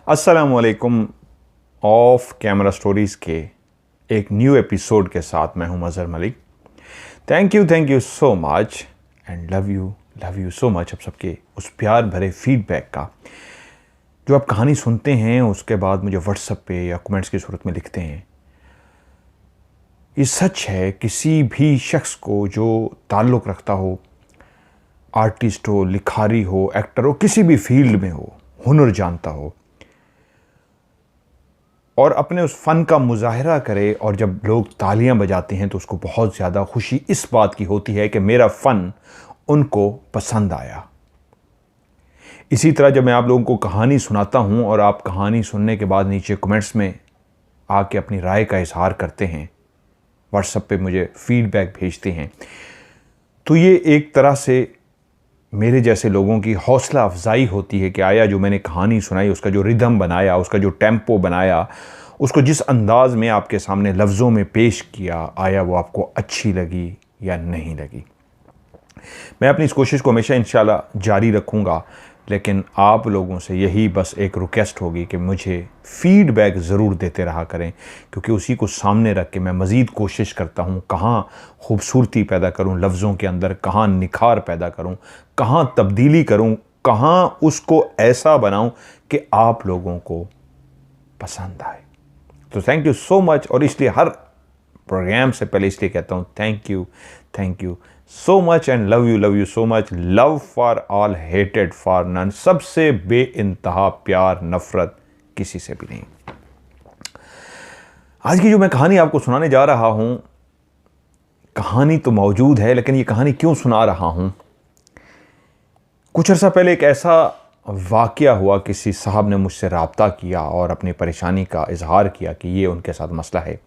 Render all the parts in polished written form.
अस्सलामुअलैकुम। Of camera stories के एक न्यू एपिसोड के साथ मैं हूं Mazhar Malik. Thank you so much and love you so much आप सबके उस प्यार भरे फीडबैक का जो आप कहानी सुनते हैं उसके बाद मुझे व्हाट्सएप पे या कमेंट्स की सूरत में लिखते हैं। ये सच है, किसी भी शख्स को जो ताल्लुक़ रखता हो, आर्टिस्ट हो, लिखारी हो, एक्टर हो, किसी भी फील्ड में हो, हुनर जानता हो और अपने उस फ़न का मुज़ाहरा करे और जब लोग तालियां बजाते हैं तो उसको बहुत ज़्यादा खुशी इस बात की होती है कि मेरा फ़न उनको पसंद आया। इसी तरह जब मैं आप लोगों को कहानी सुनाता हूं और आप कहानी सुनने के बाद नीचे कमेंट्स में आके अपनी राय का इजहार करते हैं, व्हाट्सएप पे मुझे फीडबैक भेजते हैं, तो ये एक तरह से मेरे जैसे लोगों की हौसला अफजाई होती है कि आया जो मैंने कहानी सुनाई, उसका जो रिदम बनाया, उसका जो टेम्पो बनाया, उसको जिस अंदाज़ में आपके सामने लफ्ज़ों में पेश किया, आया वो आपको अच्छी लगी या नहीं लगी। मैं अपनी इस कोशिश को हमेशा इंशाल्लाह जारी रखूँगा, लेकिन आप लोगों से यही बस एक रिक्वेस्ट होगी कि मुझे फ़ीडबैक ज़रूर देते रहा करें, क्योंकि उसी को सामने रख के मैं मज़ीद कोशिश करता हूँ कहाँ खूबसूरती पैदा करूँ लफ्ज़ों के अंदर, कहाँ निखार पैदा करूँ, कहाँ तब्दीली करूँ, कहाँ उसको ऐसा बनाऊँ कि आप लोगों को पसंद आए। तो थैंक यू सो मच। और इसलिए हर प्रोग्राम से पहले इसलिए कहता हूँ thank you so much and love you so much. Love for all, hated for none. सबसे बेइंतहा प्यार, नफरत किसी से भी नहीं। आज की जो मैं कहानी आपको सुनाने जा रहा हूं, कहानी तो मौजूद है लेकिन ये कहानी क्यों सुना रहा हूं, कुछ अर्सा पहले एक ऐसा वाक़या हुआ, किसी साहब ने मुझसे रब्ता किया और अपनी परेशानी का इजहार किया कि ये उनके साथ मसला है।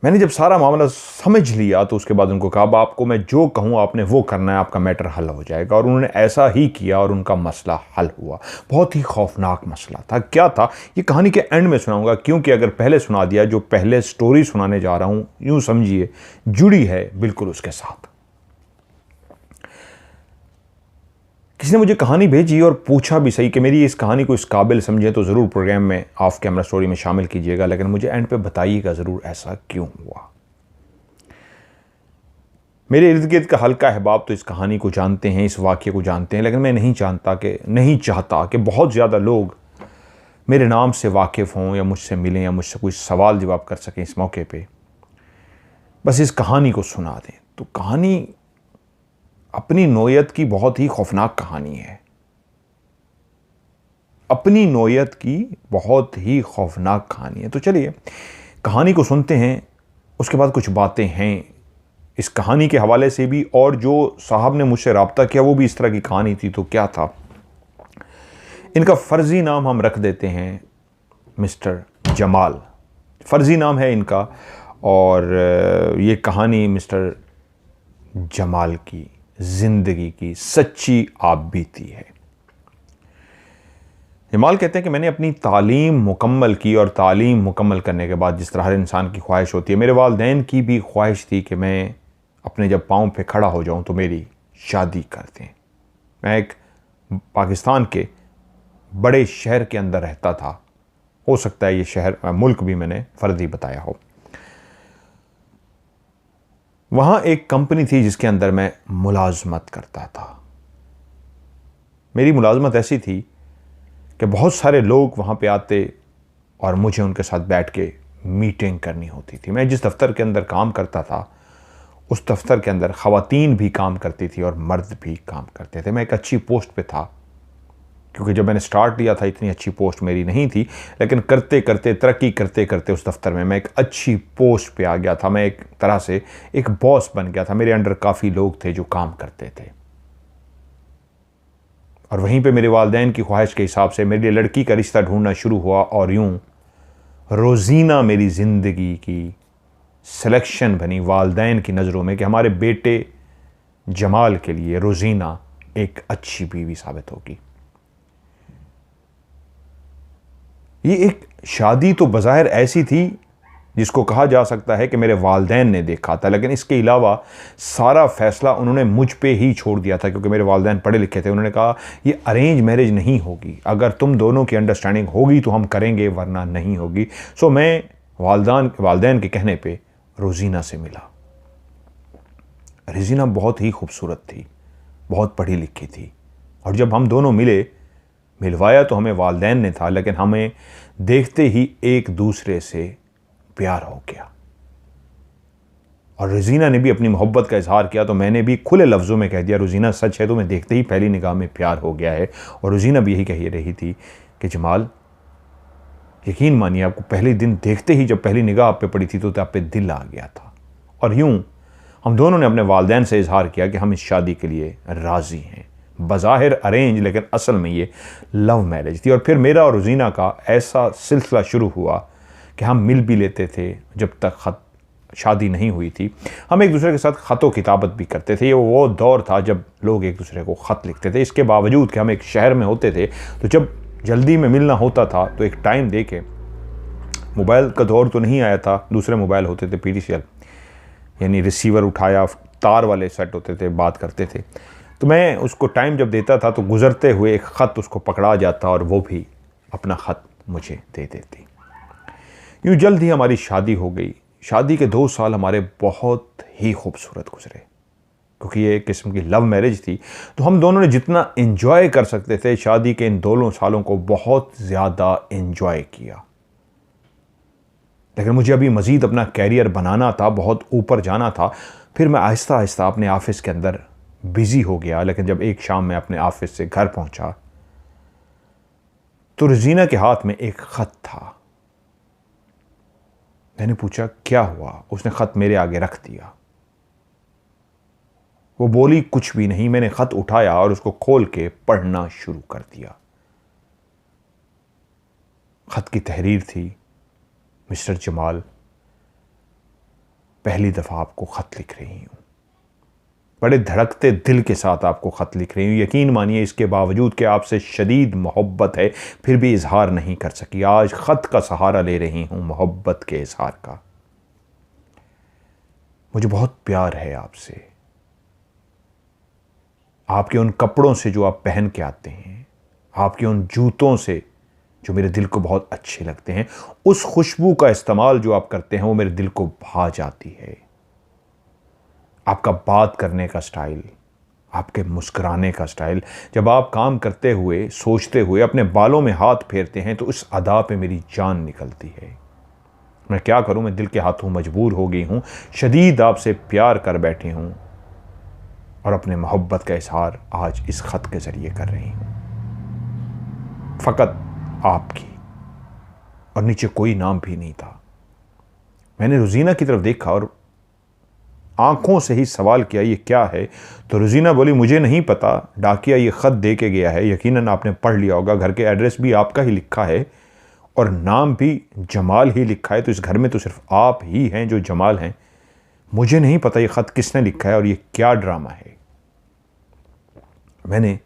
मैंने जब सारा मामला समझ लिया तो उसके बाद उनको कहा, अब आपको मैं जो कहूँ आपने वो करना है, आपका मैटर हल हो जाएगा। और उन्होंने ऐसा ही किया और उनका मसला हल हुआ। बहुत ही खौफनाक मसला था। क्या था ये कहानी के एंड में सुनाऊंगा, क्योंकि अगर पहले सुना दिया, जो पहले स्टोरी सुनाने जा रहा हूँ यूँ समझिए जुड़ी है बिल्कुल उसके साथ। किसी ने मुझे कहानी भेजी और पूछा भी सही कि मेरी इस कहानी को इस काबिल समझे तो ज़रूर प्रोग्राम में ऑफ कैमरा स्टोरी में शामिल कीजिएगा, लेकिन मुझे एंड पे बताइएगा ज़रूर ऐसा क्यों हुआ। मेरे इर्द गिर्द का हल्का अहबाब तो इस कहानी को जानते हैं, इस वाक़ये को जानते हैं, लेकिन मैं नहीं चाहता कि बहुत ज़्यादा लोग मेरे नाम से वाकिफ़ हों या मुझसे मिलें या मुझसे कोई सवाल जवाब कर सकें इस मौके पे। बस इस कहानी को सुना दें। तो कहानी अपनी नौयत की बहुत ही खौफनाक कहानी है, अपनी नौयत की बहुत ही खौफनाक कहानी है। तो चलिए कहानी को सुनते हैं, उसके बाद कुछ बातें हैं इस कहानी के हवाले से भी, और जो साहब ने मुझसे रब्ता किया वो भी इस तरह की कहानी थी। तो क्या था, इनका फ़र्ज़ी नाम हम रख देते हैं मिस्टर जमाल, फ़र्ज़ी नाम है इनका। और ये कहानी मिस्टर जमाल की ज़िंदगी की सच्ची आप बीती है। जमाल कहते हैं कि मैंने अपनी तालीम मुकम्मल की और तालीम मुकम्मल करने के बाद जिस तरह हर इंसान की ख्वाहिश होती है, मेरे वालिदैन की भी ख्वाहिश थी कि मैं अपने जब पाँव पे खड़ा हो जाऊं तो मेरी शादी कर दें। मैं एक पाकिस्तान के बड़े शहर के अंदर रहता था, हो सकता है ये शहर मुल्क भी मैंने फ़र्ज़ी बताया हो। वहाँ एक कंपनी थी जिसके अंदर मैं मुलाजमत करता था। मेरी मुलाजमत ऐसी थी कि बहुत सारे लोग वहाँ पे आते और मुझे उनके साथ बैठ के मीटिंग करनी होती थी। मैं जिस दफ्तर के अंदर काम करता था उस दफ्तर के अंदर ख़वातीन भी काम करती थी और मर्द भी काम करते थे। मैं एक अच्छी पोस्ट पे था, क्योंकि जब मैंने स्टार्ट लिया था इतनी अच्छी पोस्ट मेरी नहीं थी, लेकिन करते करते तरक्की करते करते उस दफ्तर में मैं एक अच्छी पोस्ट पे आ गया था। मैं एक तरह से एक बॉस बन गया था। मेरे अंडर काफ़ी लोग थे जो काम करते थे, और वहीं पे मेरे वालिदैन की ख्वाहिश के हिसाब से मेरे लिए लड़की का रिश्ता ढूंढना शुरू हुआ। और यूं रोज़ीना मेरी ज़िंदगी की सिलेक्शन बनी वालिदैन की नज़रों में कि हमारे बेटे जमाल के लिए रोज़ीना एक अच्छी बीवी साबित होगी। ये एक शादी तो बज़ाहिर ऐसी थी जिसको कहा जा सकता है कि मेरे वालिदैन ने देखा था, लेकिन इसके अलावा सारा फैसला उन्होंने मुझ पे ही छोड़ दिया था, क्योंकि मेरे वालिदैन पढ़े लिखे थे। उन्होंने कहा ये अरेंज मैरिज नहीं होगी, अगर तुम दोनों की अंडरस्टैंडिंग होगी तो हम करेंगे, वरना नहीं होगी। सो मैं वालिदैन के कहने पे रोजीना से मिला। रोजीना बहुत ही खूबसूरत थी, बहुत पढ़ी लिखी थी, और जब हम दोनों मिलवाया तो हमें वालिदैन ने था, लेकिन हमें देखते ही एक दूसरे से प्यार हो गया। और रोजीना ने भी अपनी मोहब्बत का इजहार किया, तो मैंने भी खुले लफ्ज़ों में कह दिया, रोजीना सच है, तुम्हें देखते ही पहली निगाह में प्यार हो गया है। और रोजीना भी यही कह रही थी कि जमाल, यकीन मानिए, आपको पहले दिन देखते ही जब पहली निगाह आप पे पड़ी थी तो आप पे दिल आ गया था। और यूं हम दोनों ने अपने वालिदैन से इजहार किया कि हम इस शादी के लिए राज़ी हैं। बज़ाहिर अरेंज, लेकिन असल में ये लव मैरिज थी। और फिर मेरा और रोजीना का ऐसा सिलसिला शुरू हुआ कि हम मिल भी लेते थे, जब तक शादी नहीं हुई थी। हम एक दूसरे के साथ ख़तों किताबत भी करते थे। ये वो दौर था जब लोग एक दूसरे को ख़त लिखते थे। इसके बावजूद कि हम एक शहर में होते थे, तो जब जल्दी में मिलना होता था तो एक टाइम दे के, मोबाइल का दौर तो नहीं आया था, दूसरे मोबाइल होते थे PTCL, यानी रिसीवर उठाया, तार वाले सेट होते थे, बात करते थे। तो मैं उसको टाइम जब देता था तो गुज़रते हुए एक ख़त उसको पकड़ा जाता और वो भी अपना ख़त मुझे दे देती। यूँ जल्द ही हमारी शादी हो गई। शादी के 2 साल हमारे बहुत ही खूबसूरत गुजरे, क्योंकि ये एक किस्म की लव मैरिज थी। तो हम दोनों ने जितना एंजॉय कर सकते थे शादी के इन 2 सालों को बहुत ज़्यादा एंजॉय किया। लेकिन मुझे अभी मज़ीद अपना कैरियर बनाना था, बहुत ऊपर जाना था। फिर मैं आहिस्ता आहिस्ता अपने ऑफिस के अंदर बिज़ी हो गया। लेकिन जब एक शाम मैं अपने ऑफिस से घर पहुंचा तो रोजीना के हाथ में एक ख़त था। मैंने पूछा क्या हुआ? उसने ख़त मेरे आगे रख दिया। वो बोली कुछ भी नहीं। मैंने ख़त उठाया और उसको खोल के पढ़ना शुरू कर दिया। ख़त की तहरीर थी, मिस्टर जमाल, पहली दफ़ा आपको ख़त लिख रही हूँ, बड़े धड़कते दिल के साथ आपको ख़त लिख रही हूँ। यकीन मानिए, इसके बावजूद कि आपसे शदीद मोहब्बत है, फिर भी इजहार नहीं कर सकी। आज ख़त का सहारा ले रही हूँ, मोहब्बत के इजहार का। मुझे बहुत प्यार है आपसे, आपके उन कपड़ों से जो आप पहन के आते हैं, आपके उन जूतों से जो मेरे दिल को बहुत अच्छे लगते हैं, उस खुशबू का इस्तेमाल जो आप करते हैं वो मेरे दिल को भा जाती है। आपका बात करने का स्टाइल, आपके मुस्कुराने का स्टाइल, जब आप काम करते हुए, सोचते हुए अपने बालों में हाथ फेरते हैं तो उस अदा पे मेरी जान निकलती है। मैं क्या करूं, मैं दिल के हाथों मजबूर हो गई हूं, शदीद आपसे प्यार कर बैठी हूं और अपने मोहब्बत का इजहार आज इस ख़त के ज़रिए कर रही हूं, फ़कत आपकी। और नीचे कोई नाम भी नहीं था। मैंने रोजीना की तरफ देखा और आंखों से ही सवाल किया ये क्या है? तो रोजीना बोली मुझे नहीं पता, डाकिया ये ख़त दे के गया है, यकीनन आपने पढ़ लिया होगा, घर के एड्रेस भी आपका ही लिखा है और नाम भी जमाल ही लिखा है, तो इस घर में तो सिर्फ आप ही हैं जो जमाल हैं। मुझे नहीं पता ये ख़त किसने लिखा है और ये क्या ड्रामा है। मैंने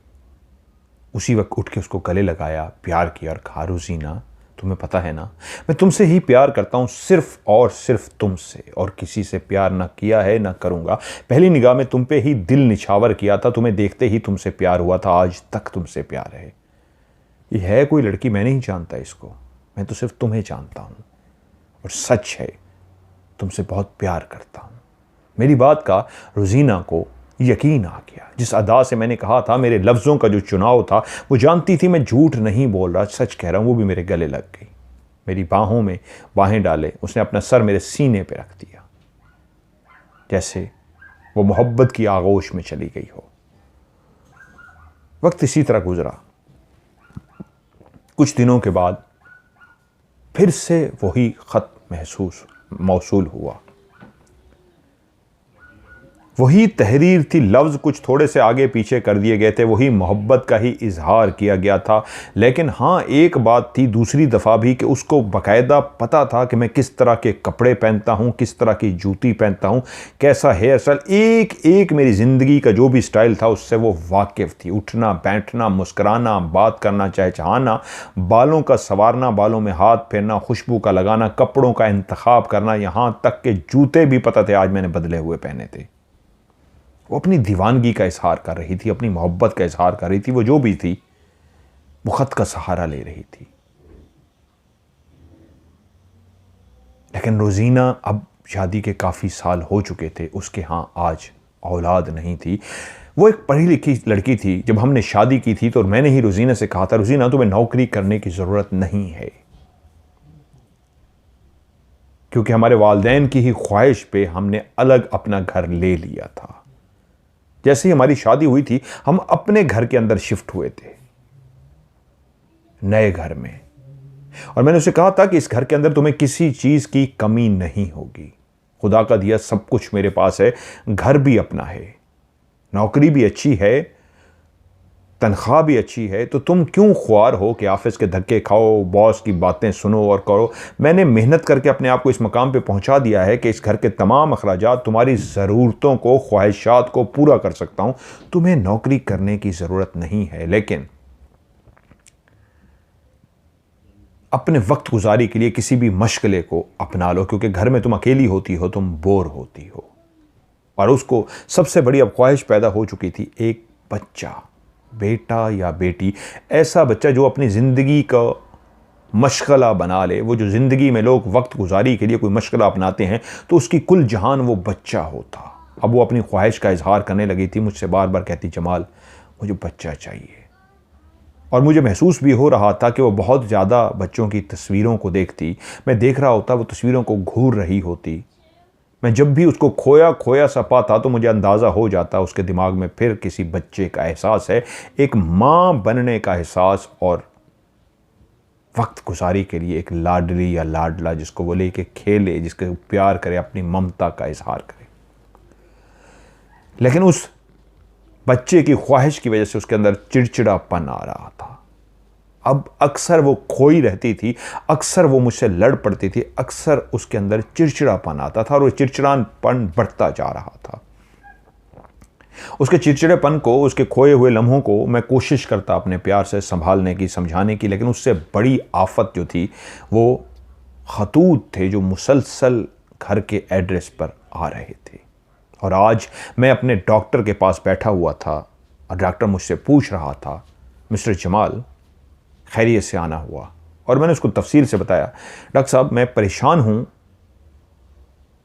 उसी वक्त उठ के उसको गले लगाया, प्यार किया और कहा रोजीना, तुम्हें पता है ना, मैं तुमसे ही प्यार करता हूँ, सिर्फ और सिर्फ तुमसे, और किसी से प्यार ना किया है ना करूँगा। पहली निगाह में तुम पे ही दिल निछावर किया था, तुम्हें देखते ही तुमसे प्यार हुआ था, आज तक तुमसे प्यार है। ये है कोई लड़की, मैं नहीं जानता इसको, मैं तो सिर्फ तुम्हें जानता हूँ और सच है तुमसे बहुत प्यार करता हूँ। मेरी बात का रोजीना को यकीन आ गया। जिस अदा से मैंने कहा था, मेरे लफ्ज़ों का जो चुनाव था, वो जानती थी मैं झूठ नहीं बोल रहा, सच कह रहा हूँ। वो भी मेरे गले लग गई, मेरी बाहों में बाहें डाले, उसने अपना सर मेरे सीने पे रख दिया, जैसे वो मोहब्बत की आगोश में चली गई हो। वक्त इसी तरह गुजरा। कुछ दिनों के बाद फिर से वही ख़त मौसूल हुआ। वही तहरीर थी, लफ्ज़ कुछ थोड़े से आगे पीछे कर दिए गए थे, वही मोहब्बत का ही इजहार किया गया था। लेकिन हाँ, एक बात थी दूसरी दफ़ा भी कि उसको बाकायदा पता था कि मैं किस तरह के कपड़े पहनता हूँ, किस तरह की जूती पहनता हूँ, कैसा हेयर स्टाइल, एक एक मेरी ज़िंदगी का जो भी स्टाइल था उससे वो वाकिफ़ थी। उठना बैठना, मुस्कुराना, बात करना, चहचहाना, बालों का संवारना, बालों में हाथ फेरना, खुशबू का लगाना, कपड़ों का इंतखाब करना, यहाँ तक के जूते भी पता थे आज मैंने बदले हुए पहने थे। वो अपनी दीवानगी का इजहार कर रही थी, अपनी मोहब्बत का इजहार कर रही थी। वो जो भी थी वो खत का सहारा ले रही थी। लेकिन रोजीना अब शादी के काफ़ी साल हो चुके थे, उसके यहाँ आज औलाद नहीं थी। वो एक पढ़ी लिखी लड़की थी। जब हमने शादी की थी तो मैंने ही रोजीना से कहा था, रोजीना तुम्हें नौकरी करने की ज़रूरत नहीं है, क्योंकि हमारे वालिदैन की ही ख्वाहिश पे हमने अलग अपना घर ले लिया था। जैसे ही हमारी शादी हुई थी हम अपने घर के अंदर शिफ्ट हुए थे, नए घर में। और मैंने उसे कहा था कि इस घर के अंदर तुम्हें किसी चीज की कमी नहीं होगी। खुदा का दिया सब कुछ मेरे पास है, घर भी अपना है, नौकरी भी अच्छी है, तनख्वाह भी अच्छी है, तो तुम क्यों ख्वार हो कि ऑफिस के धक्के खाओ, बॉस की बातें सुनो और करो। मैंने मेहनत करके अपने आप को इस मकाम पे पहुंचा दिया है कि इस घर के तमाम अखराजात, तुम्हारी ज़रूरतों को, ख्वाहिशात को पूरा कर सकता हूं। तुम्हें नौकरी करने की ज़रूरत नहीं है, लेकिन अपने वक्त गुजारी के लिए किसी भी मशगले को अपना लो, क्योंकि घर में तुम अकेली होती हो, तुम बोर होती हो। और उसको सबसे बड़ी अब ख्वाहिश पैदा हो चुकी थी, एक बच्चा, बेटा या बेटी, ऐसा बच्चा जो अपनी ज़िंदगी का मशगला बना ले। वो जो ज़िंदगी में लोग वक्त गुजारी के लिए कोई मशगला अपनाते हैं तो उसकी कुल जहान वो बच्चा होता। अब वो अपनी ख्वाहिश का इजहार करने लगी थी। मुझसे बार बार कहती, जमाल मुझे बच्चा चाहिए। और मुझे महसूस भी हो रहा था कि वो बहुत ज़्यादा बच्चों की तस्वीरों को देखती। मैं देख रहा होता, वो तस्वीरों को घूर रही होती। मैं जब भी उसको खोया खोया सा पाता तो मुझे अंदाज़ा हो जाता उसके दिमाग में फिर किसी बच्चे का एहसास है, एक माँ बनने का एहसास, और वक्त गुजारी के लिए एक लाडली या लाडला जिसको वो लेके खेले, जिसके प्यार करे, अपनी ममता का इजहार करे। लेकिन उस बच्चे की ख्वाहिश की वजह से उसके अंदर चिड़चिड़ापन आ रहा था। अब अक्सर वो खोई रहती थी, अक्सर वो मुझसे लड़ पड़ती थी, अक्सर उसके अंदर चिड़चिड़ापन आता था और वो चिड़चिड़ापन बढ़ता जा रहा था। उसके चिड़चिड़ेपन को, उसके खोए हुए लम्हों को मैं कोशिश करता अपने प्यार से संभालने की, समझाने की, लेकिन उससे बड़ी आफत जो थी वो खतूत थे जो मुसलसल घर के एड्रेस पर आ रहे थे। और आज मैं अपने डॉक्टर के पास बैठा हुआ था और डॉक्टर मुझसे पूछ रहा था, मिस्टर जमाल खैरियत से आना हुआ? और मैंने उसको तफसील से बताया, डॉक्टर साहब मैं परेशान हूँ,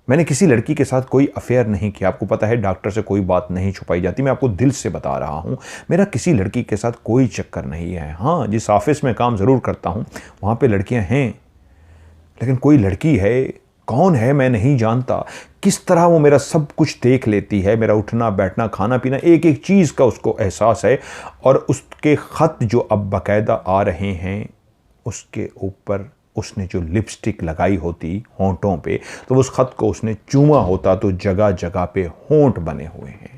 मैंने किसी लड़की के साथ कोई अफेयर नहीं किया। आपको पता है डॉक्टर से कोई बात नहीं छुपाई जाती, मैं आपको दिल से बता रहा हूँ, मेरा किसी लड़की के साथ कोई चक्कर नहीं है। हाँ, जिस ऑफिस में काम ज़रूर करता हूँ वहाँ पे लड़कियाँ हैं, लेकिन कोई लड़की है, कौन है मैं नहीं जानता। किस तरह वो मेरा सब कुछ देख लेती है, मेरा उठना बैठना, खाना पीना, एक एक चीज़ का उसको एहसास है। और उसके ख़त जो अब बाकायदा आ रहे हैं, उसके ऊपर उसने जो लिपस्टिक लगाई होती होंठों पे, तो उस ख़त को उसने चूमा होता तो जगह जगह पे होंठ बने हुए हैं।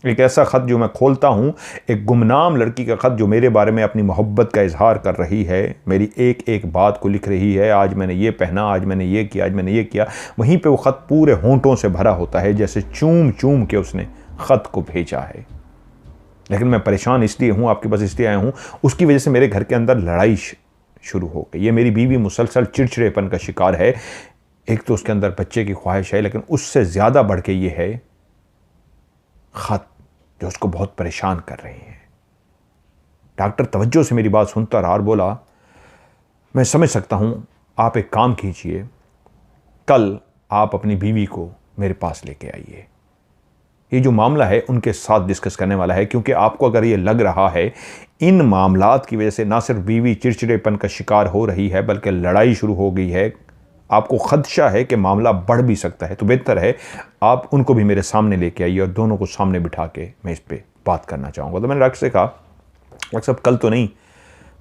एक ऐसा ख़त जो मैं खोलता हूँ, एक गुमनाम लड़की का ख़त जो मेरे बारे में अपनी मोहब्बत का इजहार कर रही है, मेरी एक एक बात को लिख रही है, आज मैंने ये पहना, आज मैंने ये किया, आज मैंने ये किया। वहीं पे वो ख़त पूरे होंठों से भरा होता है, जैसे चूम चूम के उसने ख़त को भेजा है। लेकिन मैं परेशान इसलिए हूँ, आपके पास इसलिए आया हूँ, उसकी वजह से मेरे घर के अंदर लड़ाई शुरू हो गई। ये मेरी बीवी मुसलसल चिड़चिड़ेपन का शिकार है। एक तो उसके अंदर बच्चे की ख्वाहिश है, लेकिन उससे ज़्यादा बढ़ के ये है ख़त जो उसको बहुत परेशान कर रही हैं। डॉक्टर तवज्जो से मेरी बात सुनता रहा और बोला, मैं समझ सकता हूँ, आप एक काम कीजिए, कल आप अपनी बीवी को मेरे पास लेके आइए। ये जो मामला है उनके साथ डिस्कस करने वाला है, क्योंकि आपको अगर ये लग रहा है इन मामलात की वजह से ना सिर्फ बीवी चिड़चिड़ेपन का शिकार हो रही है बल्कि लड़ाई शुरू हो गई है, आपको खदशा है कि मामला बढ़ भी सकता है, तो बेहतर है आप उनको भी मेरे सामने लेके आइए और दोनों को सामने बिठा के मैं इस पर बात करना चाहूँगा। तो मैंने डॉक्टर से कहा, डॉक्टर साहब कल तो नहीं,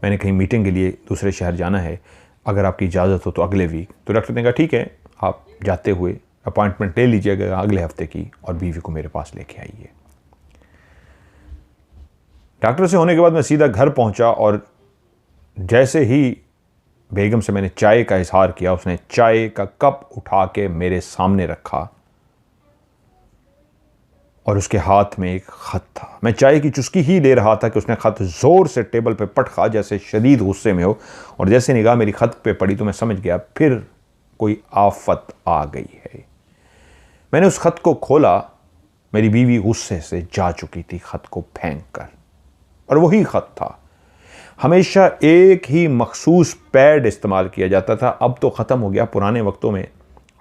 मैंने कहीं मीटिंग के लिए दूसरे शहर जाना है, अगर आपकी इजाज़त हो तो अगले वीक। तो डॉक्टर ने कहा ठीक है, आप जाते हुए अपॉइंटमेंट ले लीजिएगा अगले हफ्ते की और बीवी को मेरे पास लेके आइए। डॉक्टर से होने के बाद मैं सीधा घर पहुंचा और जैसे ही बेगम से मैंने चाय का इजहार किया, उसने चाय का कप उठा के मेरे सामने रखा और उसके हाथ में एक खत था। मैं चाय की चुस्की ही ले रहा था कि उसने खत जोर से टेबल पे पटका जैसे शदीद गुस्से में हो, और जैसे निगाह मेरी खत पे पड़ी तो मैं समझ गया फिर कोई आफत आ गई है। मैंने उस खत को खोला, मेरी बीवी गुस्से से जा चुकी थी खत को फेंक कर, और वही खत था। हमेशा एक ही मखसूस पैड इस्तेमाल किया जाता था, अब तो ख़त्म हो गया। पुराने वक्तों में,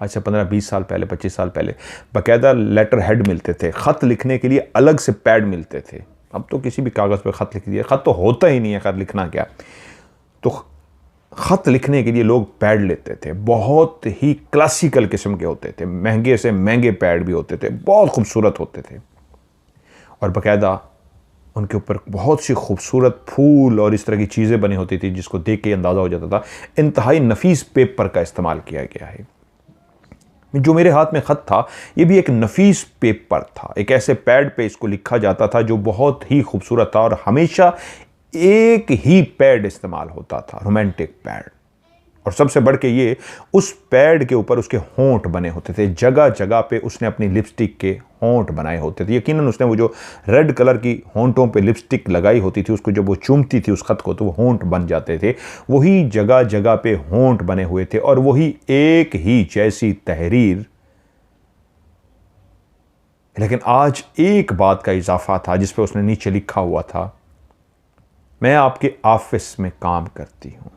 आज से 15-20 साल पहले, 25 साल पहले बाकायदा लेटर हेड मिलते थे, ख़त लिखने के लिए अलग से पैड मिलते थे। अब तो किसी भी कागज़ पे ख़त लिख दिया, ख़त तो होता ही नहीं है, ख़त लिखना क्या। तो ख़त लिखने के लिए लोग पैड लेते थे, बहुत ही क्लासिकल किस्म के होते थे, महंगे से महंगे पैड भी होते थे, बहुत खूबसूरत होते थे, और बाकायदा उनके ऊपर बहुत सी खूबसूरत फूल और इस तरह की चीज़ें बनी होती थी जिसको देख के अंदाज़ा हो जाता था इंतहाई नफीस पेपर का इस्तेमाल किया गया है। जो मेरे हाथ में ख़त था ये भी एक नफीस पेपर था, एक ऐसे पैड पे इसको लिखा जाता था जो बहुत ही खूबसूरत था, और हमेशा एक ही पैड इस्तेमाल होता था, रोमांटिक पैड। और सबसे बढ़ के ये, उस पैड के ऊपर उसके होंठ बने होते थे, जगह जगह पे उसने अपनी लिपस्टिक के होंठ बनाए होते थे। यकीनन उसने वो जो रेड कलर की होंठों पे लिपस्टिक लगाई होती थी, उसको जब वो चूमती थी उस खत को तो वो होंठ बन जाते थे, वही जगह जगह पे होंठ बने हुए थे, और वही एक ही जैसी तहरीर। लेकिन आज एक बात का इजाफा था जिस पे उसने नीचे लिखा हुआ था, मैं आपके ऑफिस में काम करती हूं।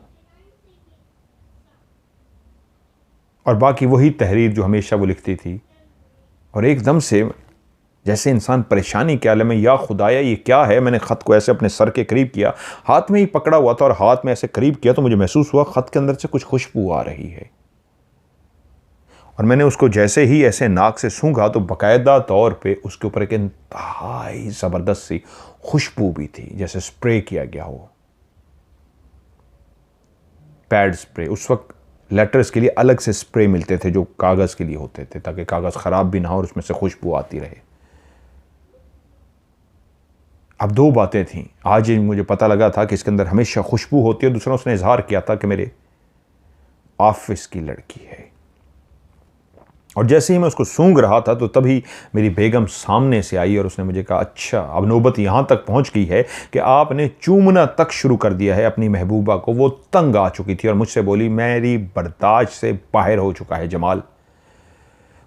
और बाकी वही तहरीर जो हमेशा वो लिखती थी। और एकदम से जैसे इंसान परेशानी के आलम में, या खुदाया ये क्या है, मैंने ख़त को ऐसे अपने सर के करीब किया, हाथ में ही पकड़ा हुआ था और हाथ में ऐसे करीब किया तो मुझे महसूस हुआ ख़त के अंदर से कुछ खुशबू आ रही है। और मैंने उसको जैसे ही ऐसे नाक से सूंघा तो बाकायदा तौर पे उसके ऊपर एक इंतहाई ज़बरदस्त सी खुशबू भी थी, जैसे स्प्रे किया गया हो, पैड स्प्रे। उस वक्त लेटर्स के लिए अलग से स्प्रे मिलते थे जो कागज़ के लिए होते थे, ताकि कागज़ ख़राब भी ना हो और उसमें से खुशबू आती रहे। अब दो बातें थीं, आज ही मुझे पता लगा था कि इसके अंदर हमेशा खुशबू होती है, दूसरा उसने इजहार किया था कि मेरे ऑफिस की लड़की है। और जैसे ही मैं उसको सूंघ रहा था तो तभी मेरी बेगम सामने से आई और उसने मुझे कहा, अच्छा अब नौबत यहाँ तक पहुँच गई है कि आपने चूमना तक शुरू कर दिया है अपनी महबूबा को। वो तंग आ चुकी थी और मुझसे बोली, मेरी बर्दाश्त से बाहर हो चुका है जमाल,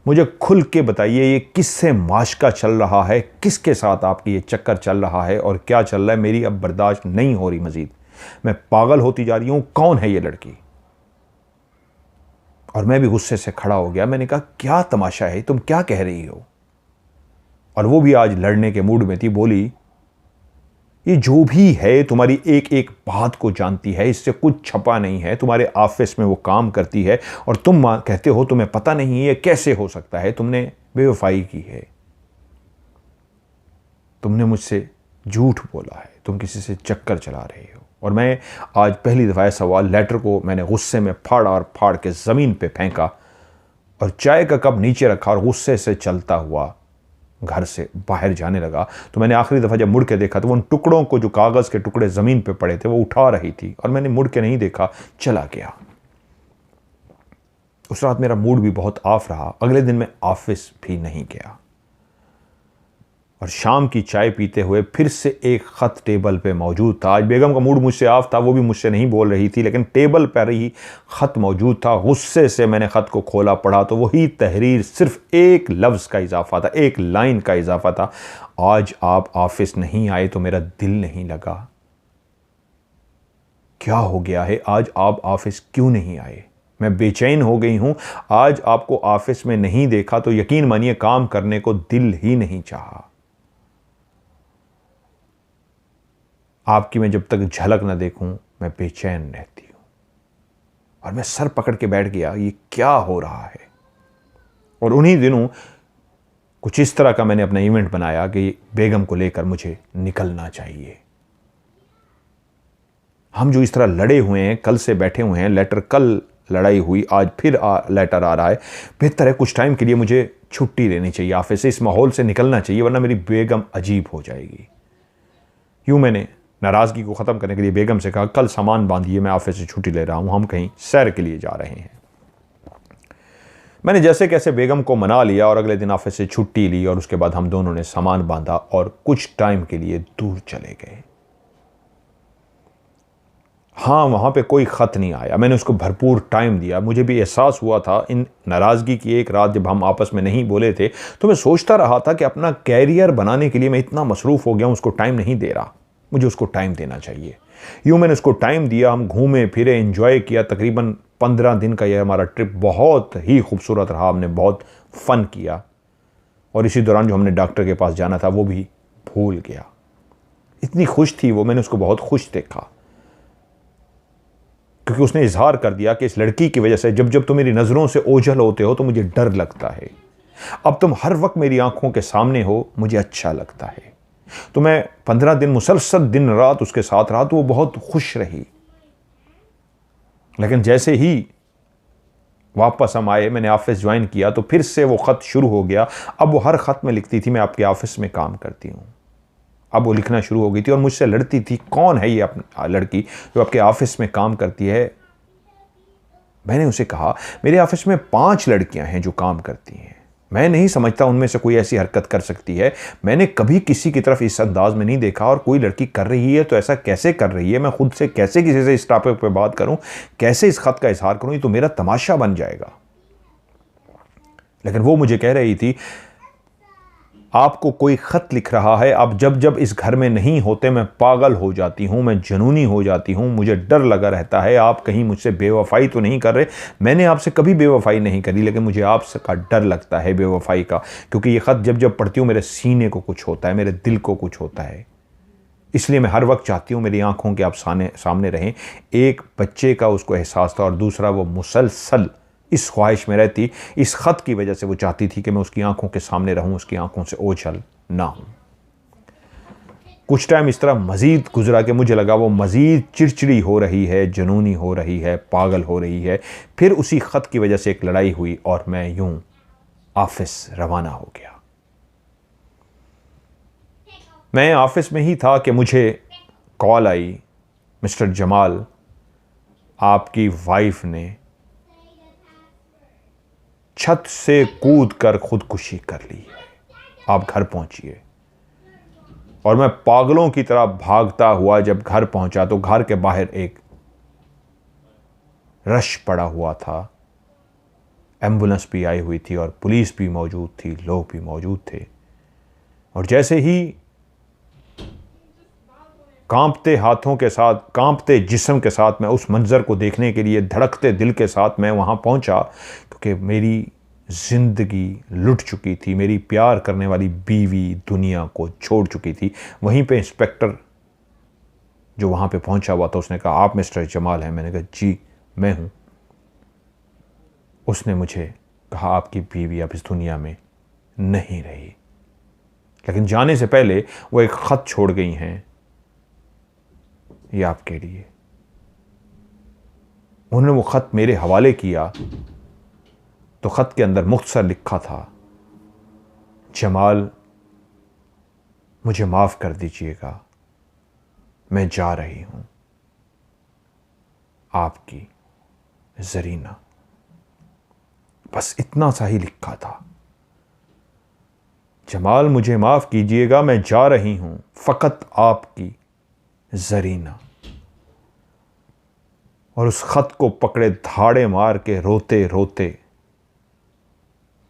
मुझे खुल के बताइए ये किससे माशका चल रहा है, किसके साथ आपकी ये चक्कर चल रहा है और क्या चल रहा है। मेरी अब बर्दाश्त नहीं हो रही मजीद, मैं पागल होती जा रही हूँ, कौन है ये लड़की। और मैं भी गुस्से से खड़ा हो गया। मैंने कहा, क्या तमाशा है, तुम क्या कह रही हो। और वो भी आज लड़ने के मूड में थी। बोली, ये जो भी है तुम्हारी एक एक बात को जानती है, इससे कुछ छपा नहीं है, तुम्हारे ऑफिस में वो काम करती है और तुम कहते हो तुम्हें पता नहीं है, ये कैसे हो सकता है, तुमने बेवफाई की है, तुमने मुझसे झूठ बोला है, तुम किसी से चक्कर चला रहे हो। और मैं आज पहली दफ़ा सवाल लेटर को मैंने गुस्से में फाड़ा और फाड़ के ज़मीन पे फेंका और चाय का कप नीचे रखा और गुस्से से चलता हुआ घर से बाहर जाने लगा। तो मैंने आखिरी दफ़ा जब मुड़ के देखा तो उन टुकड़ों को, जो कागज़ के टुकड़े ज़मीन पे पड़े थे, वो उठा रही थी और मैंने मुड़ के नहीं देखा, चला गया। उस रात मेरा मूड भी बहुत ऑफ रहा। अगले दिन मैं ऑफिस भी नहीं गया और शाम की चाय पीते हुए फिर से एक ख़त टेबल पे मौजूद था। आज बेगम का मूड मुझसे ऑफ था, वो भी मुझसे नहीं बोल रही थी, लेकिन टेबल पर ही ख़त मौजूद था। गुस्से से मैंने ख़त को खोला, पढ़ा तो वही तहरीर, सिर्फ एक लफ्ज़ का इजाफा था, एक लाइन का इजाफा था। आज आप ऑफिस नहीं आए तो मेरा दिल नहीं लगा। क्या हो गया है, आज आप ऑफिस क्यों नहीं आए? मैं बेचैन हो गई हूं। आज आपको ऑफिस में नहीं देखा तो यकीन मानिए काम करने को दिल ही नहीं चाहा। आपकी मैं जब तक झलक ना देखूं मैं बेचैन रहती हूं। और मैं सर पकड़ के बैठ गया, ये क्या हो रहा है। और उन्हीं दिनों कुछ इस तरह का मैंने अपना इवेंट बनाया कि बेगम को लेकर मुझे निकलना चाहिए। हम जो इस तरह लड़े हुए हैं, कल से बैठे हुए हैं, लेटर कल लड़ाई हुई, आज फिर लेटर आ रहा है। बेहतर है कुछ टाइम के लिए मुझे छुट्टी लेनी चाहिए ऑफिस से, इस माहौल से निकलना चाहिए, वरना मेरी बेगम अजीब हो जाएगी। यूँ मैंने नाराज़गी को ख़त्म करने के लिए बेगम से कहा, कल सामान बांधिए, मैं ऑफिस से छुट्टी ले रहा हूँ, हम कहीं सैर के लिए जा रहे हैं। मैंने जैसे कैसे बेगम को मना लिया और अगले दिन ऑफिस से छुट्टी ली और उसके बाद हम दोनों ने सामान बांधा और कुछ टाइम के लिए दूर चले गए। हाँ, वहाँ पे कोई ख़त नहीं आया, मैंने उसको भरपूर टाइम दिया। मुझे भी एहसास हुआ था इन नाराज़गी की एक रात जब हम आपस में नहीं बोले थे, तो मैं सोचता रहा था कि अपना कैरियर बनाने के लिए मैं इतना मसरूफ़ हो गया हूँ, उसको टाइम नहीं दे रहा, मुझे उसको टाइम देना चाहिए। यूँ मैंने उसको टाइम दिया, हम घूमे फिरे, एंजॉय किया। तकरीबन 15 दिन का यह हमारा ट्रिप बहुत ही खूबसूरत रहा, हमने बहुत फ़न किया और इसी दौरान जो हमने डॉक्टर के पास जाना था वो भी भूल गया। इतनी खुश थी वो, मैंने उसको बहुत खुश देखा क्योंकि उसने इजहार कर दिया कि इस लड़की की वजह से जब जब तुम मेरी नज़रों से ओझल होते हो तो मुझे डर लगता है, अब तुम हर वक्त मेरी आंखों के सामने हो, मुझे अच्छा लगता है। तो मैं 15 दिन मुसलसल दिन रात उसके साथ रहा, तो वो बहुत खुश रही। लेकिन जैसे ही वापस हम आए, मैंने ऑफिस ज्वाइन किया, तो फिर से वो ख़त शुरू हो गया। अब वो हर ख़त में लिखती थी, मैं आपके ऑफिस में काम करती हूँ। अब वो लिखना शुरू हो गई थी और मुझसे लड़ती थी, कौन है ये लड़की जो आपके ऑफिस में काम करती है। मैंने उसे कहा, मेरे ऑफिस में 5 लड़कियां हैं जो काम करती हैं, मैं नहीं समझता उनमें से कोई ऐसी हरकत कर सकती है। मैंने कभी किसी की तरफ इस अंदाज में नहीं देखा, और कोई लड़की कर रही है तो ऐसा कैसे कर रही है, मैं खुद से कैसे किसी से इस टॉपिक पे बात करूं, कैसे इस खत का इजहार करूं, ये तो मेरा तमाशा बन जाएगा। लेकिन वो मुझे कह रही थी, आपको कोई ख़त लिख रहा है, आप जब जब इस घर में नहीं होते मैं पागल हो जाती हूँ, मैं जुनूनी हो जाती हूँ, मुझे डर लगा रहता है आप कहीं मुझसे बेवफाई तो नहीं कर रहे। मैंने आपसे कभी बेवफाई नहीं करी, लेकिन मुझे आपसे का डर लगता है बेवफाई का, क्योंकि ये ख़त जब जब पढ़ती हूँ मेरे सीने को कुछ होता है, मेरे दिल को कुछ होता है। इसलिए मैं हर वक्त चाहती हूँ मेरी आंखों के आप सामने रहें। एक बच्चे का उसको एहसास था और दूसरा वो मुसलसल इस ख्वाहिश में रहती, इस ख़त की वजह से वो चाहती थी कि मैं उसकी आंखों के सामने रहूं, उसकी आंखों से ओझल ना हूं। कुछ टाइम इस तरह मज़ीद गुजरा कि मुझे लगा वो मज़ीद चिड़चिड़ी हो रही है, जुनूनी हो रही है, पागल हो रही है। फिर उसी ख़त की वजह से एक लड़ाई हुई और मैं यूं ऑफिस रवाना हो गया। मैं ऑफिस में ही था कि मुझे कॉल आई, मिस्टर जमाल, आपकी वाइफ ने छत से कूदकर खुदकुशी कर ली है, आप घर पहुंचिए। और मैं पागलों की तरह भागता हुआ जब घर पहुंचा तो घर के बाहर एक रश पड़ा हुआ था, एम्बुलेंस भी आई हुई थी और पुलिस भी मौजूद थी, लोग भी मौजूद थे। और जैसे ही कांपते हाथों के साथ, कांपते जिस्म के साथ मैं उस मंजर को देखने के लिए धड़कते दिल के साथ मैं वहाँ पहुँचा, क्योंकि मेरी ज़िंदगी लुट चुकी थी, मेरी प्यार करने वाली बीवी दुनिया को छोड़ चुकी थी। वहीं पे इंस्पेक्टर जो वहाँ पे पहुँचा हुआ था, उसने कहा, आप मिस्टर जमाल हैं? मैंने कहा, जी मैं हूँ। उसने मुझे कहा, आपकी बीवी अब इस दुनिया में नहीं रही, लेकिन जाने से पहले वो एक ख़त छोड़ गई हैं, ये आपके लिए। उन्होंने वो ख़त मेरे हवाले किया तो ख़त के अंदर मुख्तसर लिखा था, जमाल मुझे माफ़ कर दीजिएगा, मैं जा रही हूं, आपकी ज़रीना। बस इतना सा ही लिखा था, जमाल मुझे माफ़ कीजिएगा, मैं जा रही हूं, फ़कत आपकी ज़रीना। और उस ख़त को पकड़े धाड़े मार के रोते रोते,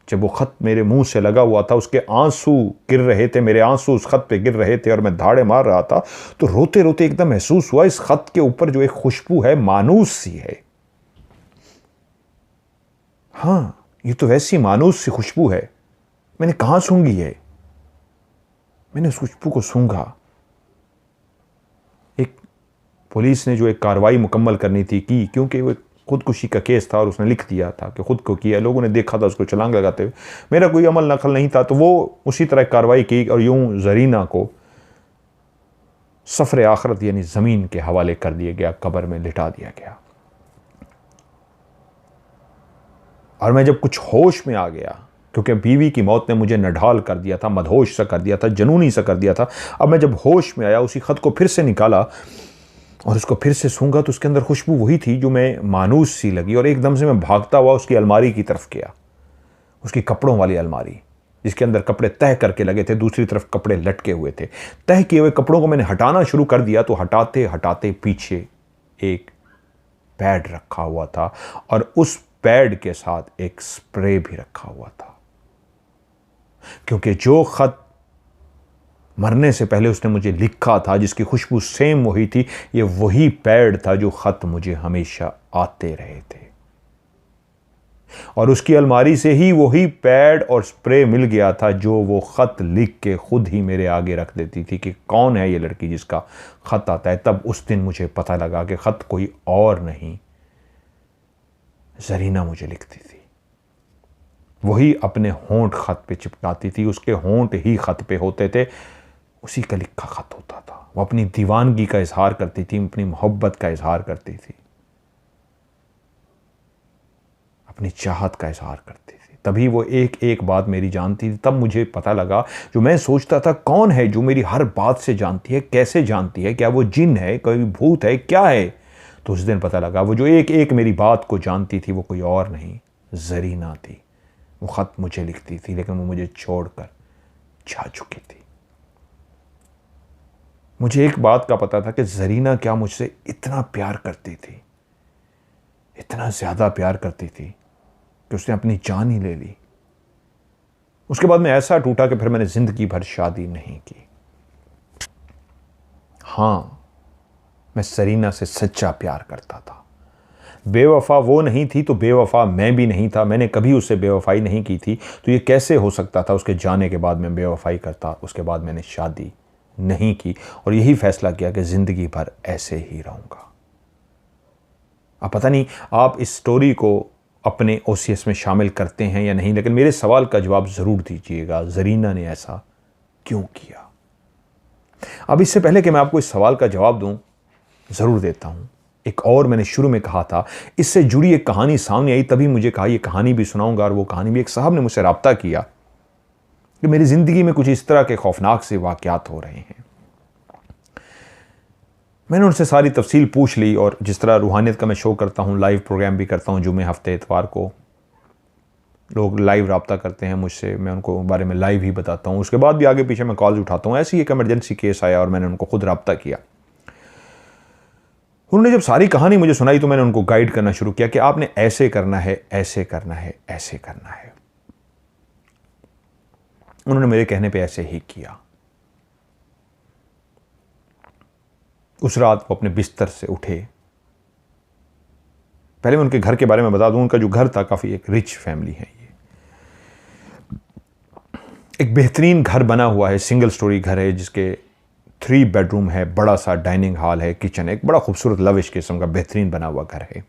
जब वो ख़त मेरे मुंह से लगा हुआ था, उसके आंसू गिर रहे थे, मेरे आंसू उस ख़त पे गिर रहे थे और मैं धाड़े मार रहा था, तो रोते रोते एकदम महसूस हुआ इस ख़त के ऊपर जो एक खुशबू है, मानूस सी है। हाँ, ये तो वैसी मानूस सी खुशबू है, मैंने कहाँ सूंघी है? मैंने उस खुशबू को सूंघा। एक पुलिस ने जो एक कार्रवाई मुकम्मल करनी थी की, क्योंकि वो खुदकुशी का केस था और उसने लिख दिया था कि खुद को किया, लोगों ने देखा था उसको छलांग लगाते हुए, मेरा कोई अमल नकल नहीं था, तो वो उसी तरह कार्रवाई की और यूं ज़रीना को सफ़र आखिरत यानी ज़मीन के हवाले कर दिया गया, कब्र में लिटा दिया गया। और मैं जब कुछ होश में आ गया, क्योंकि बीवी की मौत ने मुझे नढाल कर दिया था, मदहोश सा कर दिया था, जनूनी सा कर दिया था। अब मैं जब होश में आया, उसी खत को फिर से निकाला और उसको फिर से सूंघा तो उसके अंदर खुशबू वही थी जो मैं मानूस सी लगी। और एकदम से मैं भागता हुआ उसकी अलमारी की तरफ गया, उसकी कपड़ों वाली अलमारी जिसके अंदर कपड़े तह करके लगे थे, दूसरी तरफ कपड़े लटके हुए थे। तह किए हुए कपड़ों को मैंने हटाना शुरू कर दिया तो हटाते हटाते पीछे एक पैड रखा हुआ था और उस पैड के साथ एक स्प्रे भी रखा हुआ था, क्योंकि जो खत मरने से पहले उसने मुझे लिखा था, जिसकी खुशबू सेम वही थी, ये वही पैड था जो खत मुझे हमेशा आते रहे थे। और उसकी अलमारी से ही वही पैड और स्प्रे मिल गया था जो वो खत लिख के खुद ही मेरे आगे रख देती थी कि कौन है ये लड़की जिसका खत आता है। तब उस दिन मुझे पता लगा कि खत कोई और नहीं, जरीना मुझे लिखती थी। वही अपने होंठ खत पे चिपकाती थी, उसके होंठ ही खत पे होते थे, उसी का लिखा खत होता था। वो अपनी दीवानगी का इजहार करती थी, अपनी मोहब्बत का इजहार करती थी, अपनी चाहत का इजहार करती थी। तभी वो एक एक बात मेरी जानती थी। तब मुझे पता लगा, जो मैं सोचता था कौन है जो मेरी हर बात से जानती है, कैसे जानती है, क्या वो जिन है, कोई भूत है, क्या है। तो उस दिन पता लगा वो जो एक एक मेरी बात को जानती थी वो कोई और नहीं, जरीना थी। वो खत मुझे लिखती थी लेकिन वो मुझे छोड़कर जा चुकी थी। मुझे एक बात का पता था कि जरीना क्या मुझसे इतना प्यार करती थी, इतना ज्यादा प्यार करती थी कि उसने अपनी जान ही ले ली। उसके बाद मैं ऐसा टूटा कि फिर मैंने जिंदगी भर शादी नहीं की। हां, मैं सरीना से सच्चा प्यार करता था। बेवफा वो नहीं थी तो बेवफा मैं भी नहीं था। मैंने कभी उससे बेवफाई नहीं की थी, तो ये कैसे हो सकता था उसके जाने के बाद मैं बेवफाई करता। उसके बाद मैंने शादी नहीं की और यही फैसला किया कि जिंदगी भर ऐसे ही रहूंगा। अब पता नहीं आप इस स्टोरी को अपने ओसीएस में शामिल करते हैं या नहीं, लेकिन मेरे सवाल का जवाब जरूर दीजिएगा, जरीना ने ऐसा क्यों किया। अब इससे पहले कि मैं आपको इस सवाल का जवाब दूं, जरूर देता हूं। एक और मैंने शुरू में कहा था, इससे जुड़ी एक कहानी सामने आई, तभी मुझे कहा ये कहानी भी सुनाऊंगा। और वो कहानी भी, एक साहब ने मुझसे राब्ता किया कि मेरी जिंदगी में कुछ इस तरह के खौफनाक से वाकयात हो रहे हैं। मैंने उनसे सारी तफसील पूछ ली और जिस तरह रूहानियत का मैं शो करता हूँ, लाइव प्रोग्राम भी करता हूँ, जुमे हफ्ते इतवार को लोग लाइव राब्ता करते हैं मुझसे, मैं उनको बारे में लाइव ही बताता हूँ। उसके बाद भी आगे पीछे मैं कॉल्स उठाता हूँ। ऐसे ही एक इमरजेंसी केस आया और मैंने उनको खुद राब्ता किया। उन्होंने जब सारी कहानी मुझे सुनाई तो मैंने उनको गाइड करना शुरू किया कि आपने ऐसे करना है, ऐसे करना है, ऐसे करना है। उन्होंने मेरे कहने पे ऐसे ही किया। उस रात वो अपने बिस्तर से उठे। पहले मैं उनके घर के बारे में बता दूं, उनका जो घर था काफी एक रिच फैमिली है। ये एक बेहतरीन घर बना हुआ है, सिंगल स्टोरी घर है जिसके 3 बेडरूम है, बड़ा सा डाइनिंग हॉल है, किचन है, एक बड़ा खूबसूरत लविश किस्म का बेहतरीन बना हुआ घर है।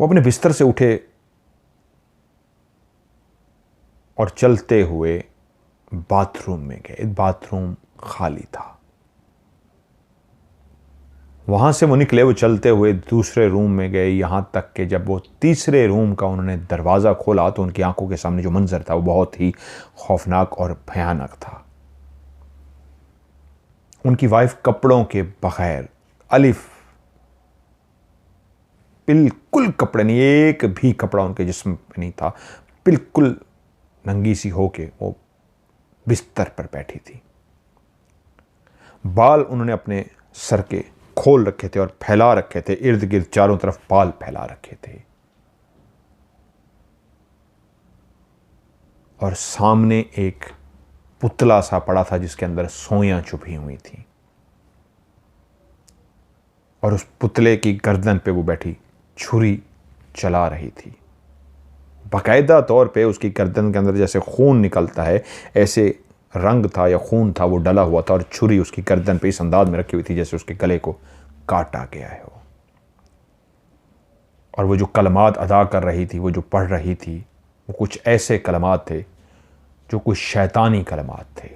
वो अपने बिस्तर से उठे और चलते हुए बाथरूम में गए। बाथरूम खाली था। वहां से वो निकले, वो चलते हुए दूसरे रूम में गए, यहां तक कि जब वो तीसरे रूम का उन्होंने दरवाजा खोला तो उनकी आंखों के सामने जो मंजर था वो बहुत ही खौफनाक और भयानक था। उनकी वाइफ कपड़ों के बगैर, अलिफ बिल्कुल कपड़े नहीं, एक भी कपड़ा उनके जिस्म पे नहीं था, बिल्कुल नंगी सी होके वो बिस्तर पर बैठी थी। बाल उन्होंने अपने सर के खोल रखे थे और फैला रखे थे, इर्द गिर्द चारों तरफ बाल फैला रखे थे। और सामने एक पुतला सा पड़ा था जिसके अंदर सोयां छुपी हुई थी। और उस पुतले की गर्दन पे वो बैठी छुरी चला रही थी। बाकायदा तौर पे उसकी गर्दन के अंदर जैसे खून निकलता है, ऐसे रंग था या खून था वो डला हुआ था और छुरी उसकी गर्दन पे इस अंदाज में रखी हुई थी जैसे उसके गले को काटा गया है वो। और वो जो कलमात अदा कर रही थी, वो जो पढ़ रही थी, वो कुछ ऐसे कलमात थे जो कुछ शैतानी कलमात थे।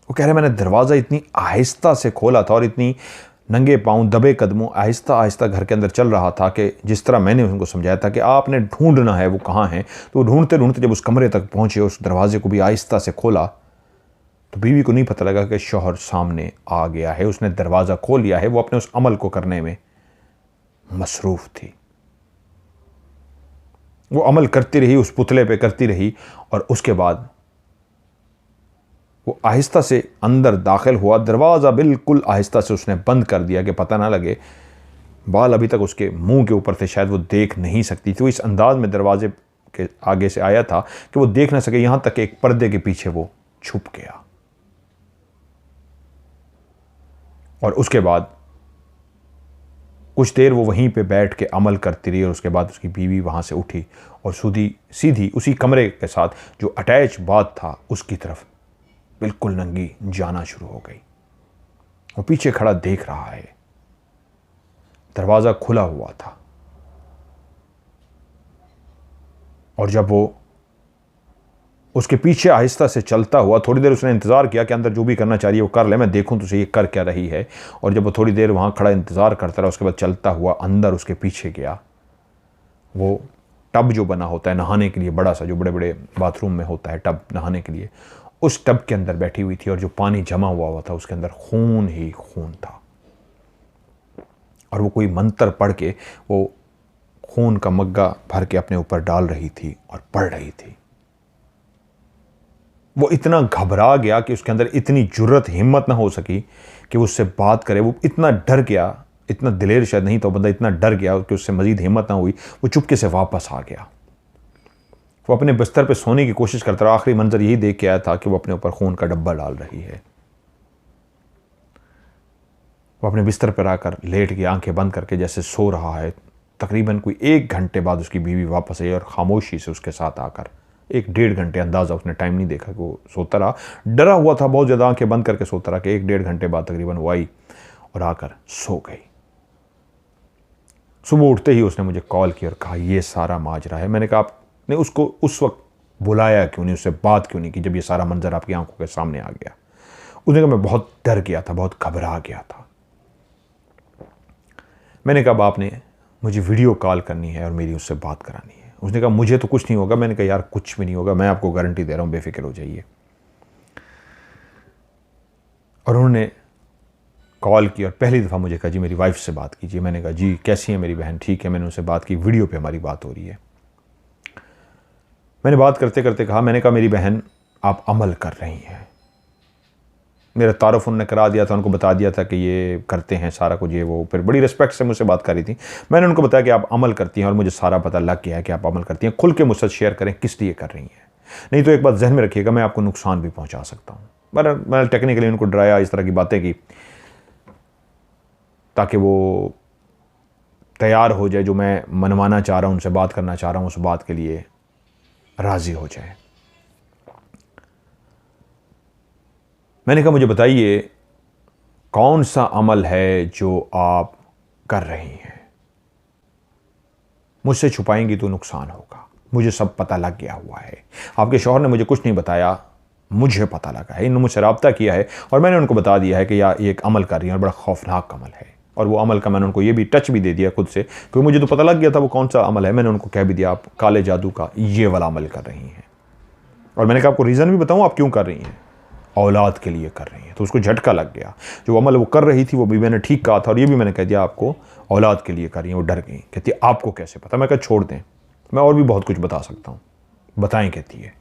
वो कह रहे मैंने दरवाज़ा इतनी आहिस्ता से खोला था और इतनी नंगे पांव दबे कदमों आहिस्ता आहिस्ता घर के अंदर चल रहा था कि जिस तरह मैंने उनको समझाया था कि आपने ढूंढना है वो कहाँ है। तो ढूंढते ढूंढते जब उस कमरे तक पहुंचे, उस दरवाजे को भी आहिस्ता से खोला, तो बीवी को नहीं पता लगा कि शौहर सामने आ गया है। उसने दरवाज़ा खोल लिया है, वो अपने उस अमल को करने में मसरूफ़ थी। वो अमल करती रही, उस पुतले पे करती रही, और उसके बाद वो आहिस्ता से अंदर दाखिल हुआ। दरवाज़ा बिल्कुल आहिस्ता से उसने बंद कर दिया कि पता ना लगे। बाल अभी तक उसके मुंह के ऊपर थे, शायद वो देख नहीं सकती थी। वो इस अंदाज में दरवाजे के आगे से आया था कि वो देख ना सके, यहां तक कि एक पर्दे के पीछे वो छुप गया। और उसके बाद कुछ देर वो वहीं पे बैठ के अमल करती रही, और उसके बाद उसकी बीवी वहाँ से उठी और सीधी उसी कमरे के साथ जो अटैच बाथ था उसकी तरफ बिल्कुल नंगी जाना शुरू हो गई। वो पीछे खड़ा देख रहा है, दरवाज़ा खुला हुआ था, और जब वो उसके पीछे आहिस्ता से चलता हुआ, थोड़ी देर उसने इंतज़ार किया कि अंदर जो भी करना चाहिए वो कर ले, मैं देखूं तो सही ये कर क्या रही है। और जब वो थोड़ी देर वहाँ खड़ा इंतज़ार करता रहा, उसके बाद चलता हुआ अंदर उसके पीछे गया। वो टब जो बना होता है नहाने के लिए, बड़ा सा जो बड़े बड़े बाथरूम में होता है टब नहाने के लिए, उस टब के अंदर बैठी हुई थी, और जो पानी जमा हुआ था उसके अंदर खून ही खून था। और वो कोई मंत्र पढ़ के वो खून का मग्गा भर के अपने ऊपर डाल रही थी और पढ़ रही थी। वो इतना घबरा गया कि उसके अंदर इतनी जुर्रत हिम्मत ना हो सकी कि वो उससे बात करे। वो इतना डर गया, इतना दिलेर शायद नहीं तो बंदा इतना डर गया कि उससे मजीद हिम्मत ना हुई। वो चुपके से वापस आ गया। वो अपने बिस्तर पे सोने की कोशिश करता रहा। आखिरी मंजर यही देख के आया था कि वो अपने ऊपर खून का डब्बा डाल रही है। वो अपने बिस्तर पर आकर लेट के आंखें बंद करके जैसे सो रहा है। तकरीबन कोई 1 घंटे बाद उसकी बीवी वापस आई और खामोशी से उसके साथ आकर 1-1.5 घंटे, अंदाज़ा उसने टाइम नहीं देखा कि वो सोता रहा, डरा हुआ था बहुत ज़्यादा, आंखें बंद करके सोता रहा कि 1-1.5 घंटे बाद तकरीबन वो आई और आकर सो गई। सुबह उठते ही उसने मुझे कॉल की और कहा ये सारा माजरा है। मैंने कहा आपने उसको उस वक्त बुलाया क्यों नहीं, उससे बात क्यों नहीं की जब ये सारा मंजर आपकी आंखों के सामने आ गया। उसने कहा मैं बहुत डर गया था, बहुत घबरा गया था। मैंने कहा आपने मुझे वीडियो कॉल करनी है और मेरी उससे बात करानी है। उसने कहा मुझे तो कुछ नहीं होगा। मैंने कहा यार कुछ भी नहीं होगा, मैं आपको गारंटी दे रहा हूँ, बेफिक्र हो जाइए। और उन्होंने कॉल की और पहली दफ़ा मुझे कहा जी मेरी वाइफ से बात कीजिए। मैंने कहा जी कैसी है मेरी बहन, ठीक है। मैंने उनसे बात की, वीडियो पे हमारी बात हो रही है। मैंने बात करते करते कहा, मैंने कहा मेरी बहन आप अमल कर रही हैं। मेरा तारुफ उन्होंने करा दिया था, उनको बता दिया था कि ये करते हैं सारा कुछ, ये वो। फिर बड़ी रिस्पेक्ट से मुझसे बात कर रही थी। मैंने उनको बताया कि आप अमल करती हैं और मुझे सारा पता लग गया है कि आप अमल करती हैं। खुल के मुझसे शेयर करें किस लिए कर रही हैं, नहीं तो एक बात जहन में रखिएगा मैं आपको नुकसान भी पहुंचा सकता हूँ। मैंने टेक्निकली उनको डराया, इस तरह की बातें की ताकि वो तैयार हो जाए, जो मैं मनवाना चाह रहा हूँ, उनसे बात करना चाह रहा हूँ, उस बात के लिए राज़ी हो जाए। मैंने कहा मुझे बताइए कौन सा अमल है जो आप कर रही हैं, मुझसे छुपाएंगी तो नुकसान होगा। मुझे सब पता लग गया हुआ है। आपके शौहर ने मुझे कुछ नहीं बताया, मुझे पता लगा है। इन्होंने मुझसे रब्ता किया है और मैंने उनको बता दिया है कि यार ये एक अमल कर रही है और बड़ा खौफनाक अमल है। और वो अमल का मैंने उनको ये भी टच भी दे दिया खुद से, क्योंकि मुझे तो पता लग गया था वो कौन सा अमल है। मैंने उनको कह भी दिया आप काले जादू का ये वाला अमल कर रही हैं। और मैंने कहा आपको रीज़न भी बताऊँ आप क्यों कर रही हैं, औलाद के लिए कर रही हैं। तो उसको झटका लग गया। जो अमल वो कर रही थी वो भी मैंने ठीक कहा था और ये भी मैंने कह दिया आपको औलाद के लिए कर रही हैं। वो डर गई, कहती है आपको कैसे पता। मैं कहा छोड़ दें, मैं और भी बहुत कुछ बता सकता हूँ, बताएं, कहती है।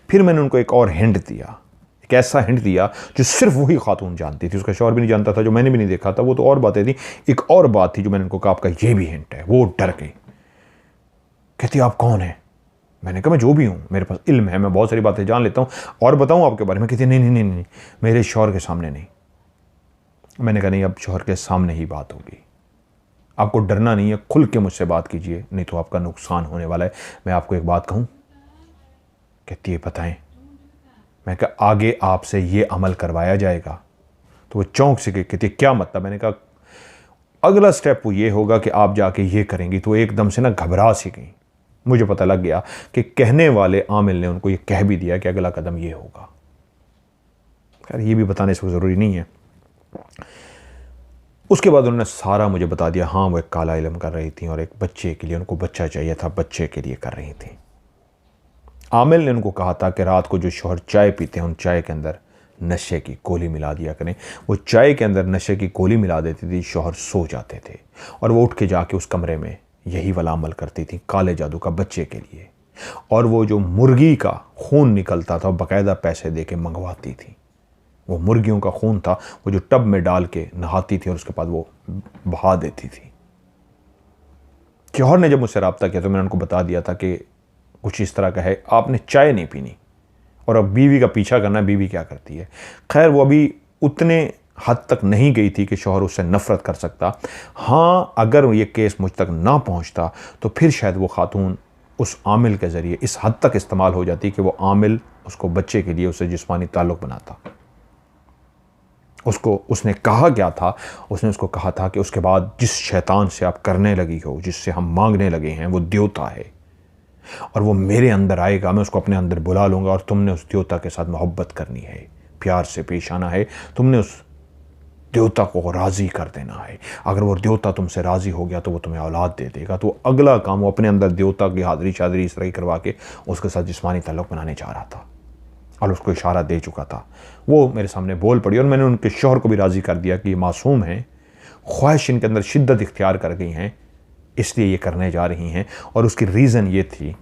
फिर मैंने उनको एक और हिंट दिया, एक ऐसा हिंट दिया जो सिर्फ वही खातून जानती थी, उसका शौहर भी नहीं जानता था, जो मैंने भी नहीं देखा था। वो तो और बातें थी, एक और बात थी जो मैंने उनको कहा आपका ये भी हिंट है। वो डर गई, कहती आप कौन है। मैंने कहा मैं जो भी हूँ, मेरे पास इल्म है, मैं बहुत सारी बातें जान लेता हूँ और बताऊँ आपके बारे में। कहती नहीं नहीं नहीं नहीं, मेरे शौहर के सामने नहीं। मैंने कहा नहीं, अब शौहर के सामने ही बात होगी, आपको डरना नहीं है, खुल के मुझसे बात कीजिए, नहीं तो आपका नुकसान होने वाला है। मैं आपको एक बात कहूँ। कहती है बताएं। मैं कहा आगे आपसे ये अमल करवाया जाएगा। तो वो चौंक से गई, कहती है क्या मतलब। मैंने कहा अगला स्टेप वो ये होगा कि आप जाके ये करेंगी। तो एकदम से ना घबरा सी गई। मुझे पता लग गया कि कहने वाले आमिल ने उनको ये कह भी दिया कि अगला कदम ये होगा। खैर ये भी बताने से ज़रूरी नहीं है। उसके बाद उन्होंने सारा मुझे बता दिया। हाँ, वो एक काला इल्म कर रही थी और एक बच्चे के लिए, उनको बच्चा चाहिए था, बच्चे के लिए कर रही थी। आमिल ने उनको कहा था कि रात को जो शौहर चाय पीते हैं उन चाय के अंदर नशे की गोली मिला दिया करें। वो चाय के अंदर नशे की गोली मिला देती थी, शौहर सो जाते थे और वो उठ के जाके उस कमरे में यही वाला अमल करती थी काले जादू का बच्चे के लिए। और वो जो मुर्गी का खून निकलता था बाकायदा पैसे दे के मंगवाती थी। वो मुर्गियों का खून था, वो जो टब में डाल के नहाती थी और उसके बाद वो बहा देती थी। शौहर ने जब मुझसे रब्ता किया तो मैंने उनको बता दिया था कि कुछ इस तरह का है, आपने चाय नहीं पीनी और अब बीवी का पीछा करना, बीवी क्या करती है। खैर वो अभी उतने हद तक नहीं गई थी कि शौहर उससे नफ़रत कर सकता। हाँ, अगर ये केस मुझ तक ना पहुंचता तो फिर शायद वो खातून उस आमिल के ज़रिए इस हद तक इस्तेमाल हो जाती कि वो आमिल उसको बच्चे के लिए उससे जिस्मानी ताल्लुक़ बनाता। उसने कहा क्या था, उसने उसको कहा था कि उसके बाद जिस शैतान से आप करने लगी हो, जिससे हम मांगने लगे हैं, वो देवता है और वो मेरे अंदर आएगा, मैं उसको अपने अंदर बुला लूँगा और तुमने उस देवता के साथ मोहब्बत करनी है, प्यार से पेश आना है, तुमने उस देवता को राज़ी कर देना है। अगर वो देवता तुमसे राज़ी हो गया तो वो तुम्हें औलाद दे देगा। तो अगला काम वो अपने अंदर देवता की हाज़री शादरी इस तरह की करवा के उसके साथ जिस्मानी ताल्लुक़ बनाने जा रहा था और उसको इशारा दे चुका था। वो मेरे सामने बोल पड़ी और मैंने उनके शौहर को भी राज़ी कर दिया कि ये मासूम हैं, ख्वाहिश इनके अंदर शिद्दत इख्तियार कर गई हैं, इसलिए ये करने जा रही हैं। और उसकी रीज़न ये थी,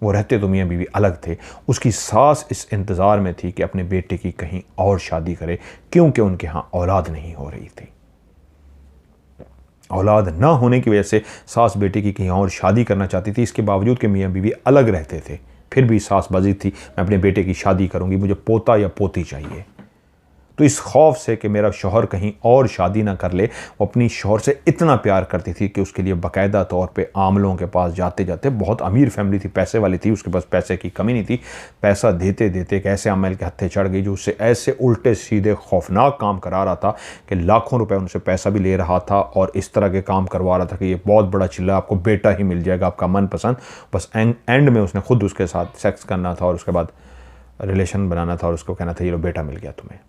वो रहते तो मियाँ बीवी अलग थे, उसकी सास इस इंतज़ार में थी कि अपने बेटे की कहीं और शादी करे क्योंकि उनके यहाँ औलाद नहीं हो रही थी। औलाद ना होने की वजह से सास बेटे की कहीं और शादी करना चाहती थी। इसके बावजूद कि मियाँ बीवी अलग रहते थे फिर भी सास बाजी थी, मैं अपने बेटे की शादी करूँगी, मुझे पोता या पोती चाहिए। तो इस खौफ से कि मेरा शौहर कहीं और शादी ना कर ले, वो अपनी शौहर से इतना प्यार करती थी कि उसके लिए बाकायदा तौर पे आमलों के पास जाते जाते, बहुत अमीर फैमिली थी, पैसे वाली थी, उसके पास पैसे की कमी नहीं थी, पैसा देते देते एक ऐसे आमिल के हत्थे चढ़ गई जो उससे ऐसे उल्टे सीधे खौफनाक काम करा रहा था कि लाखों रुपए उनसे पैसा भी ले रहा था और इस तरह के काम करवा रहा था कि ये बहुत बड़ा चिल्ला, आपको बेटा ही मिल जाएगा, आपका मनपसंद। बस एंड में उसने खुद उसके साथ सेक्स करना था और उसके बाद रिलेशन बनाना था और उसको कहना था ये लो बेटा मिल गया तुम्हें।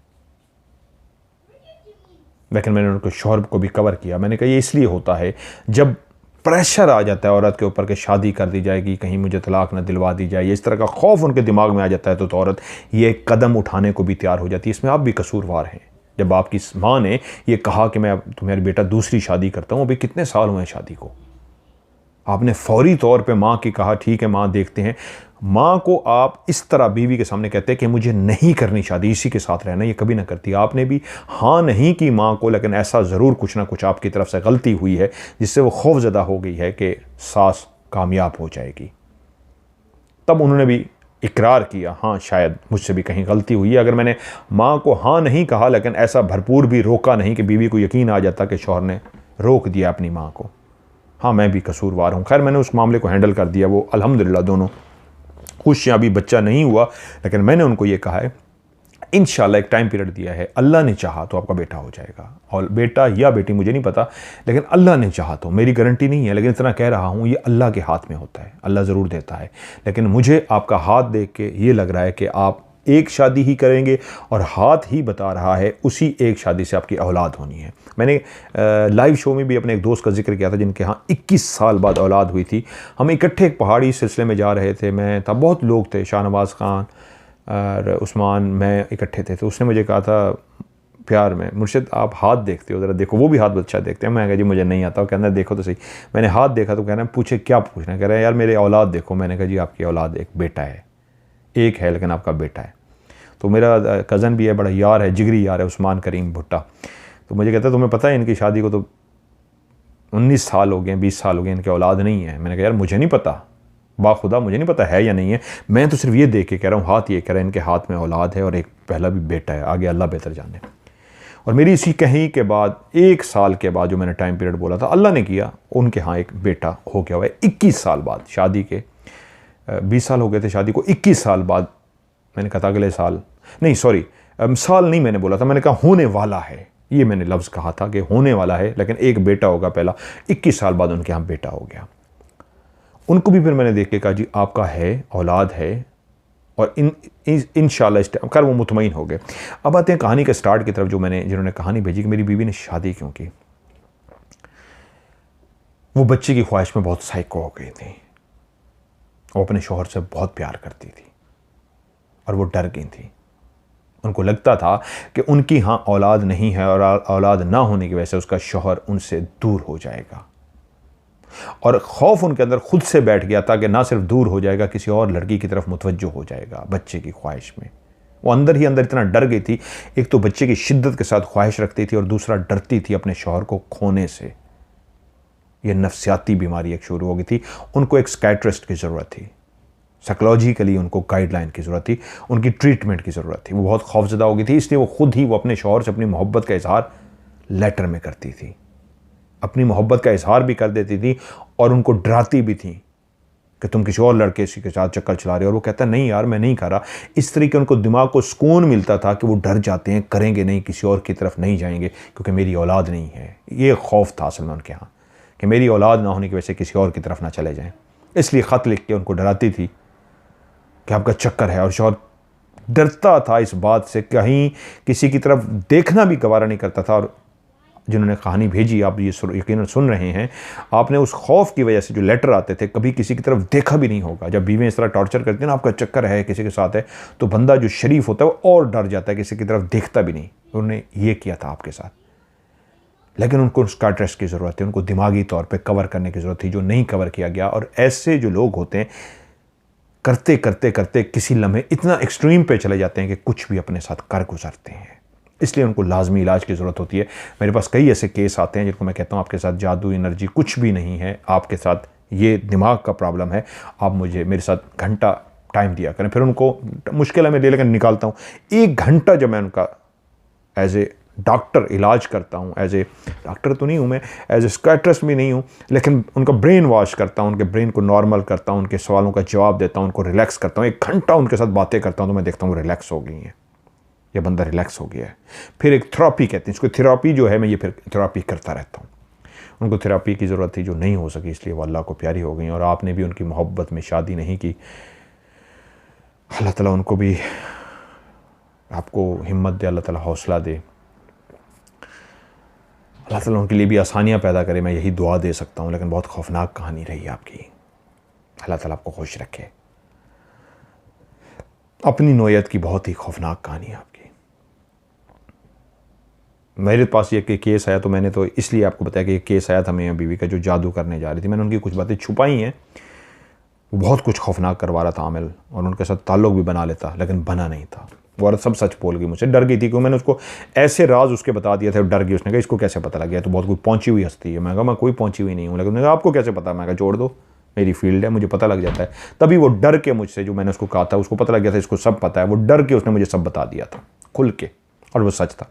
लेकिन मैंने उनके शौहर को भी कवर किया। मैंने कहा ये इसलिए होता है जब प्रेशर आ जाता है औरत के ऊपर कि शादी कर दी जाएगी, कहीं मुझे तलाक न दिलवा दी जाए, इस तरह का खौफ उनके दिमाग में आ जाता है तो औरत ये कदम उठाने को भी तैयार हो जाती है। इसमें आप भी कसूरवार हैं। जब आपकी माँ ने ये कहा कि मैं तुम्हारी बेटा दूसरी शादी करता हूँ, अभी कितने साल हुए हैं शादी को, आपने फौरी तौर पे माँ की कहा ठीक है माँ देखते हैं। माँ को आप इस तरह बीवी के सामने कहते हैं कि मुझे नहीं करनी शादी, इसी के साथ रहना, ये कभी ना करती। आपने भी हाँ नहीं की माँ को, लेकिन ऐसा ज़रूर कुछ ना कुछ आपकी तरफ से गलती हुई है जिससे वो खौफज़दा हो गई है कि सास कामयाब हो जाएगी। तब उन्होंने भी इकरार किया हाँ शायद मुझसे भी कहीं गलती हुई है। अगर मैंने माँ को हाँ नहीं कहा लेकिन ऐसा भरपूर भी रोका नहीं कि बीवी को यकीन आ जाता कि शौहर ने रोक दिया अपनी माँ को, हाँ मैं भी कसूरवार हूँ। खैर मैंने उस मामले को हैंडल कर दिया, वो अल्हम्दुलिल्लाह दोनों खुश हैं। अभी बच्चा नहीं हुआ लेकिन मैंने उनको ये कहा है इंशाल्लाह एक टाइम पीरियड दिया है, अल्लाह ने चाहा तो आपका बेटा हो जाएगा, और बेटा या बेटी मुझे नहीं पता, लेकिन अल्लाह ने चाहा तो, मेरी गारंटी नहीं है लेकिन इतना कह रहा हूँ ये अल्लाह के हाथ में होता है, अल्लाह ज़रूर देता है। लेकिन मुझे आपका हाथ देख के ये लग रहा है कि आप एक शादी ही करेंगे और हाथ ही बता रहा है उसी एक शादी से आपकी औलाद होनी है। मैंने लाइव शो में भी अपने एक दोस्त का जिक्र किया था जिनके यहाँ 21 साल बाद औलाद हुई थी। हम इकट्ठे एक पहाड़ी सिलसिले में जा रहे थे, मैं था, बहुत लोग थे, शाहनवाज़ खान और उस्मान, मैं इकट्ठे थे। तो उसने मुझे कहा था प्यार में, मुर्शिद आप हाथ देखते हो ज़रा देखो, वो भी हाथ अच्छा देखते हैं। मैं कहा जी मुझे नहीं आता। वो कहना देखो तो सही। मैंने हाथ देखा तो कहना पूछे क्या पूछना, कह रहे हैं यार मेरे औलाद देखो। मैंने कहा जी आपकी औलाद एक बेटा है, एक है लेकिन आपका बेटा है। तो मेरा कज़न भी है, बड़ा यार है, जिगरी यार है, उस्मान करीम भुट्टा। तो मुझे कहता है तुम्हें पता है इनकी शादी को तो 19 साल हो गए, 20 साल हो गए, इनके औलाद नहीं है। मैंने कहा यार मुझे नहीं पता, बाखुदा मुझे नहीं पता है या नहीं है, मैं तो सिर्फ ये देख के कह रहा हूँ, हाथ ये कह रहा है इनके हाथ में औलाद है और एक पहला भी बेटा है, आगे अल्लाह बेहतर जाने। और मेरी इसी कहीं के बाद 1 साल के बाद जो मैंने टाइम पीरियड बोला था, अल्लाह ने किया, उनके यहाँ एक बेटा हो गया हुआ है 21 साल बाद शादी के। 20 साल हो गए थे शादी को, 21 साल बाद मैंने कहा था अगले साल नहीं, सॉरी साल नहीं मैंने बोला था, मैंने कहा होने वाला है, ये मैंने लफ्ज़ कहा था कि होने वाला है, लेकिन एक बेटा होगा पहला। 21 साल बाद उनके यहाँ बेटा हो गया। उनको भी फिर मैंने देख के कहा जी आपका है, औलाद है, और इंशाल्लाह कर वो मुतमईन हो गए। अब आते हैं कहानी के स्टार्ट की तरफ, जो जिन्होंने कहानी भेजी कि मेरी बीवी ने शादी क्यों की। वो बच्चे की ख्वाहिश में बहुत साइको हो गई थी। वो अपने शौहर से बहुत प्यार करती थी और वो डर गई थी। उनको लगता था कि उनकी हाँ औलाद नहीं है और औलाद ना होने की वजह से उसका शौहर उनसे दूर हो जाएगा। और खौफ उनके अंदर खुद से बैठ गया था कि ना सिर्फ दूर हो जाएगा, किसी और लड़की की तरफ मुतवज्जो हो जाएगा बच्चे की ख्वाहिश में। वो अंदर ही अंदर इतना डर गई थी, एक तो बच्चे की शिद्दत के साथ ख्वाहिश रखती थी और दूसरा डरती थी अपने शौहर को खोने से। यह नफ्सियाती बीमारी एक शुरू हो गई थी। उनको एक साइकियाट्रिस्ट की ज़रूरत थी, साइकोलॉजिकली उनको गाइडलाइन की ज़रूरत थी, उनकी ट्रीटमेंट की ज़रूरत थी। वो बहुत खौफजदा हो गई थी, इसलिए वो खुद ही वो अपने शौहर से अपनी मोहब्बत का इजहार लेटर में करती थी। अपनी मोहब्बत का इजहार भी कर देती थी और उनको डराती भी थी कि तुम किसी और लड़के के साथ चक्कर चला रहे हो। और वो कहता नहीं यार मैं नहीं कर रहा। इस तरीके उनको दिमाग को सुकून मिलता था कि वो डर जाते हैं, करेंगे नहीं, किसी और की तरफ नहीं जाएंगे क्योंकि मेरी औलाद नहीं है। ये खौफ था असल में उनके यहाँ कि मेरी औलाद ना होने की वजह से किसी और की तरफ ना चले जाएं। इसलिए ख़त लिख के उनको डराती थी कि आपका चक्कर है। और शौहर डरता था इस बात से, कहीं किसी की तरफ देखना भी गवारा नहीं करता था। और जिन्होंने कहानी भेजी, आप ये यकीनन सुन रहे हैं, आपने उस खौफ की वजह से जो लेटर आते थे, कभी किसी की तरफ देखा भी नहीं होगा। जब बीवियाँ इस तरह टॉर्चर करती हैं ना, आपका चक्कर है, किसी के साथ है, तो बंदा जो शरीफ होता है वो और डर जाता है, किसी की तरफ देखता भी नहीं। उन्होंने ये किया था आपके साथ। लेकिन उनको साइकियाट्रिस्ट की ज़रूरत थी, उनको दिमागी तौर पर कवर करने की ज़रूरत थी, जो नहीं कवर किया गया। और ऐसे जो लोग होते हैं करते करते करते किसी लम्हे इतना एक्सट्रीम पे चले जाते हैं कि कुछ भी अपने साथ कर गुजरते हैं। इसलिए उनको लाजमी इलाज की ज़रूरत होती है। मेरे पास कई ऐसे केस आते हैं जिनको मैं कहता हूँ आपके साथ जादू एनर्जी कुछ भी नहीं है, आपके साथ ये दिमाग का प्रॉब्लम है, आप मेरे साथ घंटा टाइम दिया करें। फिर उनको मुश्किल है मैं ले लेकर निकालता हूँ। 1 घंटा जब मैं उनका एज ए डॉक्टर इलाज करता हूँ, एज ए डॉक्टर तो नहीं हूँ मैं, एज ए साइकियाट्रिस्ट भी नहीं हूँ, लेकिन उनका ब्रेन वॉश करता हूँ, उनके ब्रेन को नॉर्मल करता हूँ, उनके सवालों का जवाब देता हूँ, उनको रिलैक्स करता हूँ। 1 घंटा उनके साथ बातें करता हूँ तो मैं देखता हूँ वो रिलैक्स हो गई हैं, ये बंदा रिलैक्स हो गया है। फिर एक थेरेपी कहते हैं इसको, थेरेपी जो है मैं ये फिर थेरेपी करता रहता हूँ। उनको थेरेपी की ज़रूरत थी जो नहीं हो सकी, इसलिए वो अल्लाह को प्यारी हो गई। और आपने भी उनकी मोहब्बत में शादी नहीं की। अल्लाह ताला उनको भी, आपको हिम्मत दे, अल्लाह ताला हौसला दे, अल्लाह ताला उनके लिए भी आसानियाँ पैदा करे। मैं यही दुआ दे सकता हूँ। लेकिन बहुत खौफनाक कहानी रही आपकी। अल्लाह ताला आपको खुश रखे। अपनी नौयत की बहुत ही खौफनाक कहानी है आपकी। मेरे पास ये केस आया तो मैंने तो इसलिए आपको बताया कि ये केस आया था मियां बीवी का जो जादू करने जा रही थी। मैंने उनकी कुछ बातें छुपाई हैं। वो बहुत कुछ खौफनाक करवा रहा था आमिल, और उनके साथ ताल्लुक़ भी बना लेता, लेकिन बना नहीं था। वो औरत सब सच बोल गई, मुझसे डर गई थी क्योंकि मैंने उसको ऐसे राज उसके बता दिया था। डर गई, उसने कहा इसको कैसे पता लग गया, तो बहुत कोई पहुंची हुई हस्ती है। मैं कहा मैं कोई पहुंची हुई नहीं हूँ। लेकिन आपको कैसे पता? मैं कहा जोड़ दो, मेरी फील्ड है, मुझे पता लग जाता है। तभी वो डर के मुझसे, जो मैंने उसको कहा था उसको पता लग गया था इसको सब पता है, वो डर के उसने मुझे सब बता दिया था खुल के, और वो सच था।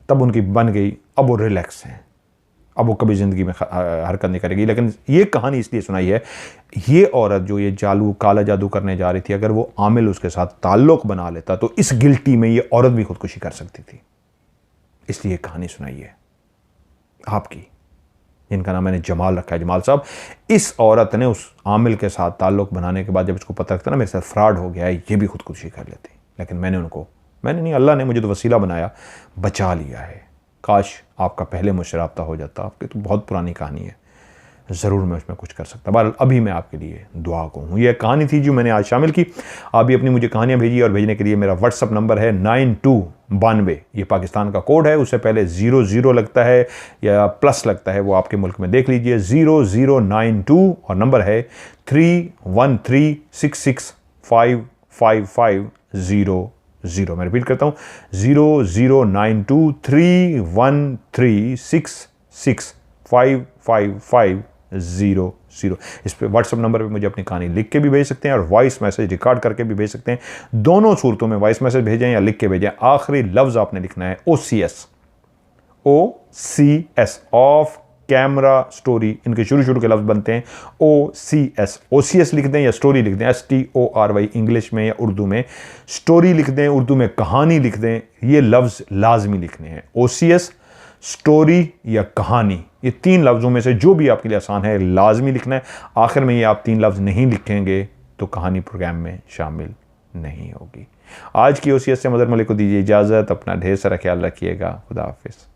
तब उनकी बन गई। अब वो रिलैक्स हैं, अब वो कभी ज़िंदगी में हरकत नहीं करेगी। लेकिन ये कहानी इसलिए सुनाई है, ये औरत जो ये काला जादू करने जा रही थी, अगर वो आमिल उसके साथ ताल्लुक़ बना लेता तो इस गिल्टी में ये औरत भी खुदकुशी कर सकती थी। इसलिए कहानी सुनाई है आपकी, जिनका नाम मैंने जमाल रखा है, जमाल साहब। इस औरत ने उस आमिल के साथ ताल्लुक़ बनाने के बाद जब इसको पता लगता ना मेरे साथ फ्रॉड हो गया है, ये भी खुदकुशी कर लेती। लेकिन मैंने नहीं, अल्लाह ने मुझे तो वसीला बनाया, बचा लिया है। काश आपका पहले मुझसे राब्ता हो जाता। आपकी तो बहुत पुरानी कहानी है, ज़रूर मैं उसमें कुछ कर सकता। बहरहाल अभी मैं आपके लिए दुआ को हूँ। यह कहानी थी जो मैंने आज शामिल की। आप भी अपनी मुझे कहानियाँ भेजिए, और भेजने के लिए मेरा व्हाट्सअप नंबर है 9292। ये पाकिस्तान का कोड है, उससे पहले 00 लगता है या प्लस लगता है, वो आपके मुल्क में देख लीजिए। 0092 और नंबर है 313665550। मैं रिपीट करता हूँ 00923136655500। इस पे व्हाट्सएप नंबर पे मुझे अपनी कहानी लिख के भी भेज सकते हैं और वॉइस मैसेज रिकॉर्ड करके भी भेज सकते हैं। दोनों सूरतों में वॉइस मैसेज भेजें या लिख के भेजें। आखिरी लफ्ज़ आपने लिखना है OCS ऑफ कैमरा स्टोरी। इनके शुरू के लफ्ज़ बनते हैं OCS लिख दें या स्टोरी लिख दें, STORY इंग्लिश में या उर्दू में। स्टोरी लिख दें, उर्दू में कहानी लिख दें। ये लफ्ज़ लाजमी लिखने हैं, OCS, स्टोरी या कहानी। ये 3 लफ्ज़ों में से जो भी आपके लिए आसान है लाजमी लिखना है। आखिर में ये आप 3 लफ्ज़ नहीं लिखेंगे तो कहानी प्रोग्राम में शामिल नहीं होगी। आज की OCS से मदर मलिक को दीजिए इजाज़त। अपना ढेर सारा ख्याल रखिएगा। खुदा हाफिज़।